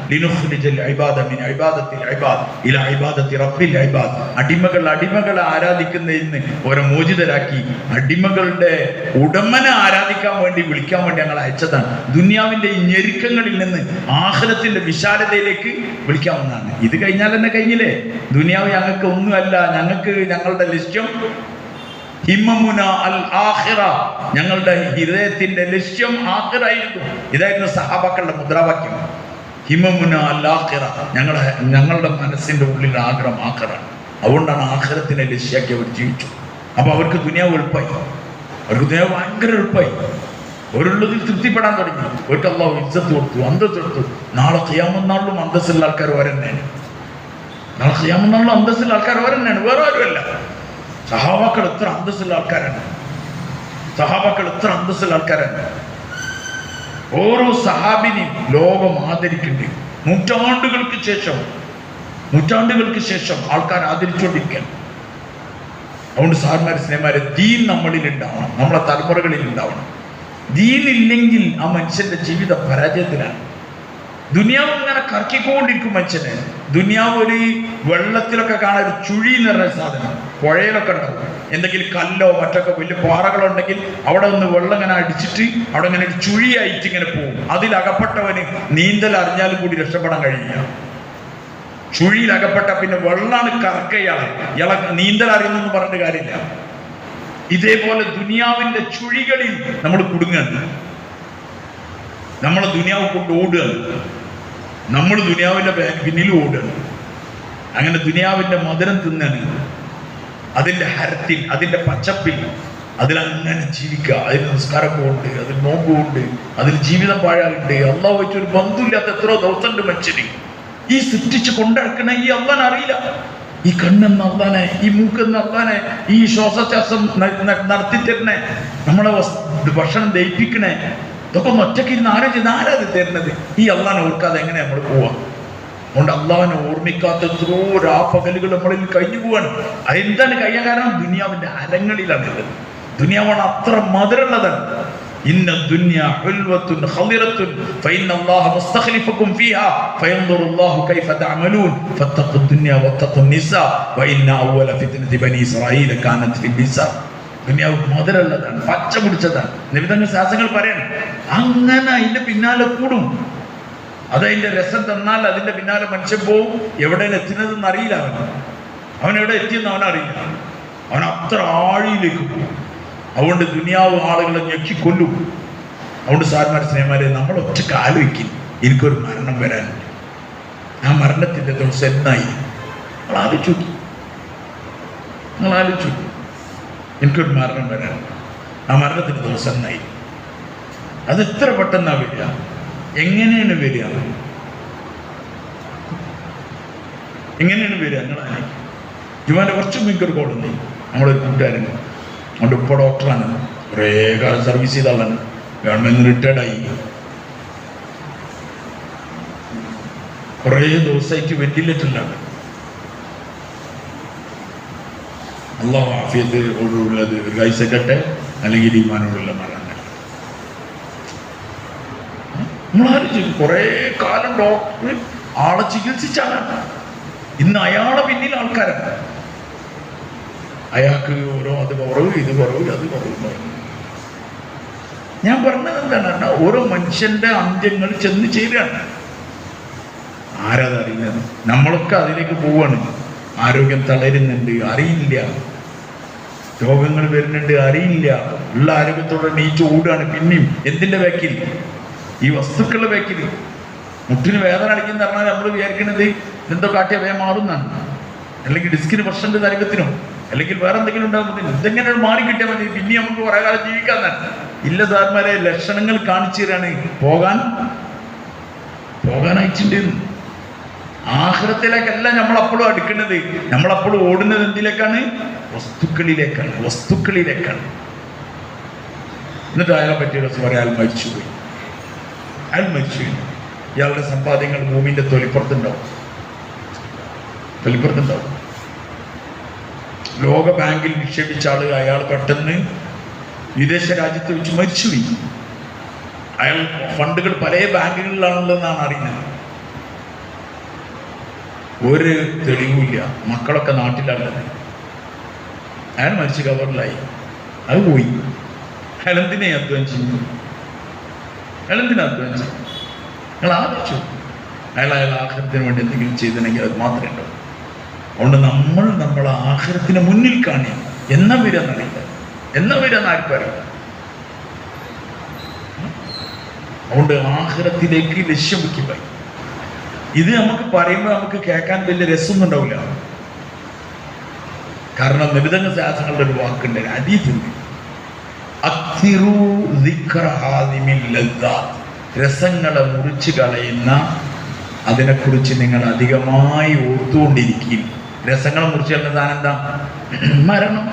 അടിമകളെ ആരാധിക്കുന്നതിന് ഓരോ മോചിതരാക്കി അടിമകളുടെ ഉടമനെ ആരാധിക്കാൻ വേണ്ടി വിളിക്കാൻ വേണ്ടി ഞങ്ങൾ അയച്ചതാണ്. ദുനിയാവിന്റെ ഈ ഞെരുക്കങ്ങളിൽ നിന്ന് ആഖിറത്തിന്റെ വിശാലതയിലേക്ക് വിളിക്കാവുന്നതാണ്. ഇത് കഴിഞ്ഞാൽ തന്നെ കഴിഞ്ഞില്ലേ? ദുനിയാവ് ഞങ്ങൾക്ക് ഒന്നുമല്ല. ഞങ്ങൾക്ക് ഞങ്ങളുടെ ലക്ഷ്യം ഹിമ്മമുന അൽ ആഖിറ, ഞങ്ങളുടെ ഹൃദയത്തിന്റെ ലക്ഷ്യം ആഖിറയായിരുന്നു. ഇതായിരുന്നു സഹാബാക്കളുടെ മുദ്രാവാക്യം. ഹിമ്മമുന അൽ ആഖിറ, ഞങ്ങളുടെ മനസ്സിന്റെ ഉള്ളിൽ ആഗ്രഹം ആഖിറാണ്. അതുകൊണ്ടാണ് ആഖിറത്തിനെ ലക്ഷ്യാക്കി അവർ ജീവിച്ചു. അപ്പൊ അവർക്ക് ദുനിയാവ് എളുപ്പമായി. അവർക്ക് ദുനിയാവ് ഭയങ്കര എളുപ്പമായി. ഒരുള്ളതിൽ തൃപ്തിപ്പെടാൻ തുടങ്ങി. അവർക്ക് അള്ളാഹു ഇജ്ജത്ത് കൊടുത്തു, അന്തസ്സ് കൊടുത്തു. നാളെ ഖിയാമത്ത് നാളിലും അന്തസ്സുള്ള ആൾക്കാർ വരെന്നെയാണ്. നാളെ ഖിയാമത്ത് നാളിലും അന്തസ്സുള്ള ആൾക്കാർ വരെന്നെയാണ്, വേറെ ആരുമല്ല. സഹാബാക്കൾ എത്ര അന്തസ്സുള്ള ആൾക്കാരാണ്, സഹാബാക്കൾ എത്ര അന്തസ്സുള്ള ആൾക്കാരാണ്. ഓരോ സഹാബിനെയും ലോകം ആദരിക്കുന്നുണ്ട്. നൂറ്റാണ്ടുകൾക്ക് ശേഷം ആൾക്കാർ ആദരിച്ചുകൊണ്ടിരിക്കുകയാണ്. അതുകൊണ്ട് സാർമാർ സ്നേഹമാരെ, ദീൻ നമ്മളിൽ ഉണ്ടാവണം, നമ്മളെ തലമുറകളിൽ ഉണ്ടാവണം. ദീൻ ഇല്ലെങ്കിൽ ആ മനുഷ്യന്റെ ജീവിതം പരാജയത്തിലാണ്. ദുനിയാവ് ഇങ്ങനെ കറക്കിക്കൊണ്ടിരിക്കും മനുഷ്യന്. ദുനിയാവ് ഒരു വെള്ളത്തിലൊക്കെ കാണാൻ ഒരു ചുഴി എന്ന് പറഞ്ഞ സാധനം പുഴയിലൊക്കെ ഉണ്ടാവും. എന്തെങ്കിലും കല്ലോ മറ്റൊക്കെ വലിയ പാറകളോ ഉണ്ടെങ്കിൽ അവിടെ ഒന്ന് വെള്ളം ഇങ്ങനെ അടിച്ചിട്ട് അവിടെ ഇങ്ങനെ ഒരു ചുഴിയായിട്ട് ഇങ്ങനെ പോകും. അതിലകപ്പെട്ടവന് നീന്തൽ അറിഞ്ഞാലും കൂടി രക്ഷപ്പെടാൻ കഴിയില്ല. ചുഴിയിലകപ്പെട്ട പിന്നെ വെള്ളമാണ് കറക്കയാളെ, ഇയാളെ നീന്തൽ അറിയുന്നെന്ന് പറഞ്ഞിട്ട് കാര്യമില്ല. ഇതേപോലെ ദുനിയാവിന്റെ ചുഴികളിൽ നമ്മൾ കുടുങ്ങുകയാണ്. നമ്മളെ ദുനിയാവ് കൊണ്ട് ഓടുകയാണ്, നമ്മൾ ദുനിയാവിന്റെ പിന്നിൽ ഓടുകയാണ്. അങ്ങനെ ദുനിയാവിന്റെ മധുരം തിന്നാണ്, അതിന്റെ ഹരത്തിൽ, അതിന്റെ പച്ചപ്പിൽ അതിലങ്ങനെ ജീവിക്കുക. അതിൽ നിസ്കാരമൊക്കെ ഉണ്ട്, അതിൽ നോമ്പുണ്ട്, അതിൽ ജീവിതം പാഴാകുണ്ട്. അള്ളാഹു വെച്ചൊരു ബന്ധമില്ലാത്ത എത്രയോ ദിവസമുണ്ട് മനുഷ്യന്. ഈ സൃഷ്ടിച്ച് കൊണ്ടിറക്കണ ഈ അള്ളാൻ അറിയില്ല. ഈ കണ്ണെന്ന് അള്ളാനെ, ഈ മൂക്കെന്ന് അള്ളാനെ, ഈ ശ്വാസോച്ഛ്വാസം നടത്തിത്തരണേ, നമ്മളെ ഭക്ഷണം ദഹിപ്പിക്കണേ, ഇതൊക്കെ ഒന്ന് ഒറ്റയ്ക്ക് ഇരുന്ന് ആരാത് തരുന്നത്? ഈ അള്ളാനെ ഓർക്കാതെ എങ്ങനെ നമ്മൾ പോവാം? അതുകൊണ്ട് അള്ളാഹിനെ ഓർമ്മിക്കാത്ത എത്രയോ രാപ്പകലുകൾ നമ്മളിൽ കഴിഞ്ഞു പോവാണ്. അതെന്താണ് കഴിയാൻ കാരണം? ദുനിയാവിന്റെ അരങ്ങളിലാണുള്ളത്. ദുനിയാവാണ് അത്ര മധുരമുള്ളതാണ്. ഇന്ന ദുനിയ ഹുൽവത്തുൻ ഖളിറത്തുൻ ഫഇന്ന അല്ലാഹ മുസ്തഖ്ലിഫുകും ഫീഹാ ഫയൻദുറു അല്ലാഹു കൈഫ തഅമലൂൻ ഫത്തഖു ദുനിയ വത്തഖു നിസാ വഇന്ന അവ്വല ഫിത്നതി ബനി ഇസ്രായീല കാനത് ഫിൽ നിസാ. ദുനിയാവ് മധുരമുള്ളതാണ്, പച്ച പിടിച്ചതാണ്. നിബിധങ്ങൾ ശാസ്ത്രങ്ങൾ പറയണം. അങ്ങനെ അതിന്റെ പിന്നാലെ കൂടും. അതതിന്റെ രസം തന്നാൽ അതിന്റെ പിന്നാലെ മനുഷ്യൻ പോവും. എവിടെയാണ് എത്തുന്നതെന്ന് അറിയില്ല. അവൻ എവിടെ എത്തിയെന്ന് അവനറിയില്ല. അവൻ അത്ര ആഴിയിലേക്ക് പോകും. അതുകൊണ്ട് ദുനിയാവ് ആളുകളെ ഞെക്കിക്കൊല്ലും. അതുകൊണ്ട് സാർമാർ സ്നേഹമാരെ, നമ്മൾ ഒറ്റക്ക് ആലോചിക്കും, എനിക്കൊരു മരണം വരാനുണ്ട്. ആ മരണത്തിന്റെ ദിവസം എന്നായി നിങ്ങൾ ആലോചിച്ചു. എനിക്കൊരു മരണം വരാനുണ്ട്. ആ മരണത്തിന്റെ ദിവസം എന്നായി. അതെത്ര പെട്ടെന്നാ വരിക? എങ്ങനെയാണ് വരിക? നിങ്ങളാണ് ജുമാന്റെ കുറച്ച് മിക്കൊരു കോളുണ്ട്. നമ്മളൊരു കൂട്ടുകാരൻ, അവൻ്റെ ഉപ്പ ഡോക്ടറാണ്, കുറേ കാലം സർവീസ് ചെയ്ത ആളാണ്, ഗവൺമെന്റ് റിട്ടയർഡായി. കുറേ ദിവസമായിട്ട് വെന്റിലേറ്ററിലാണ്. അള്ളാഹു ആഫിയത്ത് ഉള്ളത് ദീർഘായുസ്സട്ടെ, അല്ലെങ്കിൽ ഈമാനോടുള്ള മരണം. നമ്മളാലോചിച്ചു, കുറേ കാലം ഡോക്ടർ ആളെ ചികിത്സിച്ചാണ്. ഇന്ന് അയാളെ പിന്നിൽ ആൾക്കാരാണ്. അയാൾക്ക് ഓരോ അത് കുറവ്, ഇത് കുറവ്, അത് കുറവ്. ഞാൻ പറഞ്ഞത് എന്താണ്? ഓരോ മനുഷ്യന്റെ അന്ത്യങ്ങൾ ചെന്ന് ചേരുകയാണ്. ആരതറിയുന്നത്? നമ്മളൊക്കെ അതിലേക്ക് പോവാണ്. ആരോഗ്യം തളരുന്നുണ്ട്, അറിയില്ല. രോഗങ്ങൾ വരുന്നുണ്ട്, അറിയില്ല. ഉള്ള ആരോഗ്യത്തോടെ നീച്ച് ഓടുകയാണ്. പിന്നെയും എന്തിന്റെ ബാക്കിൽ? ഈ വസ്തുക്കളുടെ ബാക്കിൽ. മുട്ടിന് വേദന അടിക്കുന്ന പറഞ്ഞാൽ നമ്മൾ വിചാരിക്കുന്നത് എന്തോ കാട്ടിയ വേഗം മാറുന്നതാണ്, അല്ലെങ്കിൽ ഡിസ്കിന് പ്രശ്നം നരകത്തിനോ, അല്ലെങ്കിൽ വേറെ എന്തെങ്കിലും ഉണ്ടാകുമ്പോൾ ഇതെങ്ങനെ മാറി കിട്ടിയാൽ മതി, പിന്നെ നമുക്ക് കുറെ കാലം ജീവിക്കാന്നാണ്. ഇല്ല സാർമാരെ, ലക്ഷണങ്ങൾ കാണിച്ചു തരാണ്. പോകാനായിട്ടുണ്ട്. ആഖിറത്തിലേക്കല്ല നമ്മളപ്പോഴും അടുക്കുന്നത്. നമ്മളപ്പോഴും ഓടുന്നത് എന്തിലേക്കാണ്? വസ്തുക്കളിലേക്കാണ്. എന്നിട്ട് അയാളെ പറ്റിയ പറയാൻ അയാൾ മരിച്ചുപോയി. ഇയാളുടെ സമ്പാദ്യങ്ങൾ ഭൂമിന്റെ തൊലിപ്പുറത്തുണ്ടാവും. ലോക ബാങ്കിൽ നിക്ഷേപിച്ച ആള് അയാൾ പെട്ടെന്ന് വിദേശ രാജ്യത്ത് വെച്ച് മരിച്ചുപോയി. അയാൾ ഫണ്ടുകൾ പല ബാങ്കുകളിലാണുള്ളതെന്നാണ് അറിയുന്നത്. ഒരു തെളിവുമില്ല. മക്കളൊക്കെ നാട്ടിലുള്ളത്. അയാൾ മരിച്ച് കവറിലായി. അത് പോയി. അയാൾ എന്തിനാ അധ്വാനിച്ചു? നിങ്ങൾ ആലോചിച്ചു. അയാൾ ആഖിറത്തിന് വേണ്ടി എന്തെങ്കിലും ചെയ്തിട്ടുണ്ടെങ്കിൽ അത് മാത്രമേ ഉണ്ടാവും. അതുകൊണ്ട് നമ്മൾ നമ്മളെ ആഖിറത്തിന് മുന്നിൽ കാണുക. എന്നാ വരാന്നറിയില്ല, ആർക്കും അറിയില്ല. അതുകൊണ്ട് ആഖിറത്തിലേക്ക് ലക്ഷ്യം വയ്ക്കുക. ഇത് നമുക്ക് പറയുമ്പോൾ നമുക്ക് കേൾക്കാൻ വലിയ രസമൊന്നും ഉണ്ടാവില്ല. കാരണം നിബിധങ്ങൾ ശാസ്ത്രങ്ങളുടെ ഒരു വാക്കുണ്ട്, ഹദീസുണ്ട്. അക്തിറു ദിക്റ ഹാദിമിൽ ലദ്ദാത്ത്, രസങ്ങളെ മുറിച്ച് കളയുന്ന അതിനെക്കുറിച്ച് നിങ്ങൾ അധികമായി ഓർത്തുകൊണ്ടിരിക്കും. രസങ്ങളെ മുറിച്ച് കളയുന്ന സാധനം എന്താ? മരണം.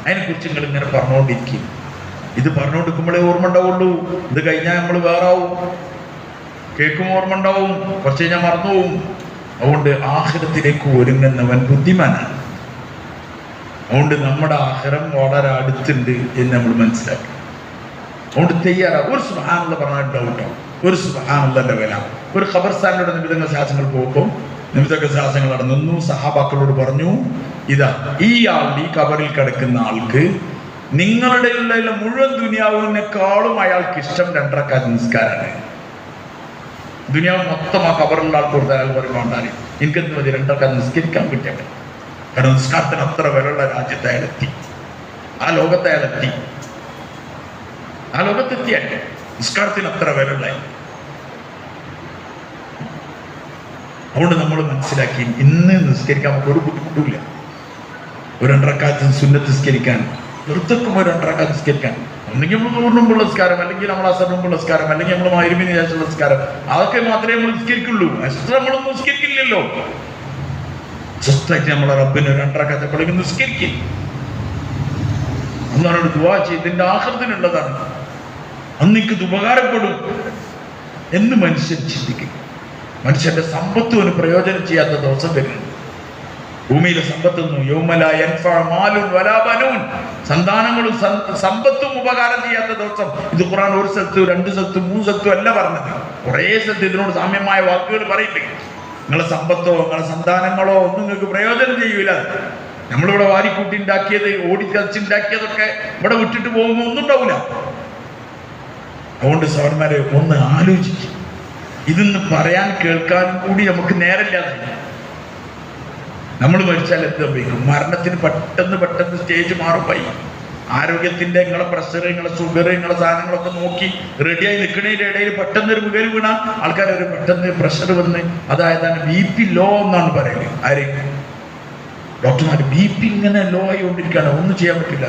അതിനെക്കുറിച്ച് നിങ്ങൾ ഇങ്ങനെ പറഞ്ഞുകൊണ്ടിരിക്കും. ഇത് പറഞ്ഞുകൊണ്ടിരിക്കുമ്പോഴേ ഓർമ്മ ഉണ്ടാവുള്ളൂ. ഇത് കഴിഞ്ഞാൽ നമ്മൾ വേറാവും. കേൾക്കുമ്പോൾ ഓർമ്മ ഉണ്ടാവും, കുറച്ച് കഴിഞ്ഞാൽ മറന്നുപോകും. അതുകൊണ്ട് ആഖിറത്തിലേക്ക് ഒരുങ്ങുന്നവൻ ബുദ്ധിമാനാണ്. അതുകൊണ്ട് നമ്മുടെ ആഖിറം വളരെ അടുത്തുണ്ട് എന്ന് നമ്മൾ മനസ്സിലാക്കി. അതുകൊണ്ട് തയ്യാറാവും. ഒരു സുബ്ഹാനല്ലാഹ് പറഞ്ഞിട്ടുണ്ടാവും കേട്ടോ, ഒരു സുബ്ഹാനല്ലാഹ് വില. ഒരു ഖബർസ്ഥാനിലൂടെ നിമിതങ്ങൾ ശാസനങ്ങൾ പോകുമ്പോൾ നിമിതങ്ങൾ ശാസനങ്ങൾ നടന്നു. സഹാബാക്കളോട് പറഞ്ഞു, ഇതാ ഈ ആളുടെ ഈ ഖബറിൽ കിടക്കുന്ന ആൾക്ക് നിങ്ങളുടെ മുഴുവൻ ദുനിയാവിനേക്കാളും അയാൾക്ക് ഇഷ്ടം 2 റക്അത്ത് നിസ്കാരമാണ്. ദുനിയാവ് മൊത്തം ആ ഖബറിലുള്ള ആൾക്ക് കൊടുത്താൽ അയാൾ പറയുമ്പോണ്ടാണ് എനിക്കെന്ത് മതി 2 റക്അത്ത് നിസ്കരിക്കാൻ കിട്ടിയത്. കാരണം നിസ്കാരത്തിന് അത്ര വിലയുള്ള രാജ്യത്ത് അയാളെത്തി, ആ ലോകത്ത് അയാളെത്തി, ആ ലോകത്തെത്തിയാൽ നിസ്കാരത്തിന് അത്ര വിലയുള്ള. അതുകൊണ്ട് നമ്മൾ മനസ്സിലാക്കി ഇന്ന് നിസ്കരിക്കാൻ നമുക്ക് ഒരു ബുദ്ധിമുട്ടില്ല. ഒരു 2 റക്അത്ത് സുന്നത്ത് നിസ്കരിക്കാൻ നിർത്തക്കും, ഒരു 2 റക്അത്ത് നിസ്കരിക്കാൻ. ഒന്നെങ്കിൽ നമ്മൾ നൂറിനുമ്പുള്ള നിസ്കാരം, അല്ലെങ്കിൽ നമ്മൾ അസറിനുമ്പുള്ള നിസ്കാരം, അല്ലെങ്കിൽ നമ്മൾ മഗ്‌രിബിന് ശേഷമുള്ള നിസ്കാരം, അതൊക്കെ മാത്രമേ നമ്മൾ നിസ്കരിക്കുള്ളൂ. എക്സ്ട്രാ നമ്മളൊന്നും നിസ്കരിക്കില്ലല്ലോ. സ്വസ്ഥായിട്ട് നമ്മളെ റബ്ബിന് 2 റക്അത്ത് എപ്പോഴെങ്കിലും നിസ്കരിക്കും. അന്നോട് ദുആ ചെയ്ത് ഇതിന്റെ ആഖിറത്തിനുള്ളതാണ്, അന്നിക്ക് ഇത് ഉപകാരപ്പെടും എന്ന് മനുഷ്യൻ ചിന്തിക്കും. മനുഷ്യന്റെ സമ്പത്തും പ്രയോജനം ചെയ്യാത്ത ദിവസം വരുന്നുണ്ട്. ഭൂമിയിലെ സമ്പത്തൊന്നും യൗമലാ യൻഫഉ മാലുൻ വലാ ബനൂൻ, സന്താനങ്ങളും സമ്പത്തും ഉപകാരം ചെയ്യാത്ത ദിവസം. ഇത് ഖുർആൻ ഒരു സ്ഥലത്ത് 2 സ്ഥലത്ത് 3 സ്ഥലത്തും അല്ല പറഞ്ഞത്, കുറേ സ്ഥലത്ത് ഇതിനോട് സാമ്യമായ വാക്കുകൾ പറയുന്നുണ്ട്. നിങ്ങളെ സമ്പത്തോ നിങ്ങളെ സന്താനങ്ങളോ ഒന്നും നിങ്ങൾക്ക് പ്രയോജനം ചെയ്യൂല. നമ്മളിവിടെ വാരിക്കൂട്ടി ഉണ്ടാക്കിയത് ഓടിക്കച്ചിണ്ടാക്കിയതൊക്കെ ഇവിടെ വിട്ടിട്ട് പോകുമ്പോൾ ഒന്നും ഉണ്ടാവില്ല. അതുകൊണ്ട് സഹോദരന്മാരെ ഒന്ന് ആലോചിക്കും. ഇതൊന്ന് പറയാൻ കേൾക്കാനും കൂടി നമുക്ക് നേരമില്ലാതെ നമ്മൾ മരിച്ചാൽ എന്ത് സംഭവിക്കും? മരണത്തിന് പെട്ടെന്ന് സ്റ്റേജ് മാറുമായി. ആരോഗ്യത്തിന്റെ നിങ്ങളെ പ്രഷർ, നിങ്ങളെ ഷുഗർ, നിങ്ങളെ സാധനങ്ങളൊക്കെ നോക്കി റെഡിയായി നിൽക്കുന്നതിന്റെ ഇടയിൽ പെട്ടെന്ന് ഒരു മുഖേന വീണ ആൾക്കാർ ഒരു പെട്ടെന്ന് പ്രഷർ വന്ന്, അതായതാണ് BP ലോ എന്നാണ് പറയുന്നത്. ആര്? ഡോക്ടർമാർ. BP ഇങ്ങനെ ലോ ആയിക്കൊണ്ടിരിക്കുകയാണ്, ഒന്നും ചെയ്യാൻ പറ്റില്ല.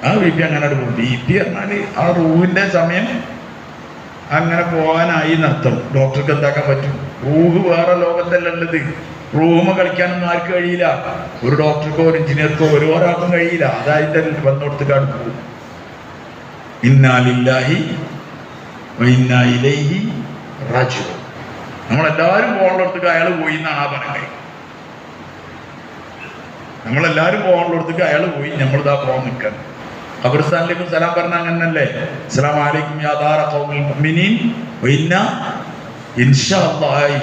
ആ BP അങ്ങനെ പോകും. BP പറഞ്ഞാൽ ആ റൂഹിന്റെ സമയം അങ്ങനെ പോകാനായി നർത്തം. ഡോക്ടർക്ക് എന്താക്കാൻ പറ്റും? റൂഹ് വേറെ ലോകത്തല്ലുള്ളത്. റൂമ കളിക്കാനൊന്നും ആർക്കും കഴിയില്ല. ഒരു ഡോക്ടർക്കോ ഒരു എഞ്ചിനീയർക്കോ ഒരാൾക്കും കഴിയില്ല. അതായത് വന്നോടത്തേക്കാണ് പോകും. ഇന്നാ ലില്ലാഹി വ ഇന്നാ ഇലൈഹി റാജിഊൻ. നമ്മളെല്ലാവരും പോകാനുള്ളടത്തേക്ക് അയാൾ പോയി എന്നാണ് ആ പറയുന്നത്. നമ്മളെല്ലാവരും പോകാനുള്ളടത്തേക്ക് അയാൾ പോയി, നമ്മളിതാ പോകാൻ നിൽക്കണം. ഖബർസ്ഥാനിലേക്കും സലാം പറഞ്ഞ അങ്ങനല്ലേ? അസ്സലാമു അലൈക്കും യാ ദാറ ഖൗമിൽ മുഅ്മിനീൻ വ ഇന്നാ ഇൻഷാ അല്ലാഹ്.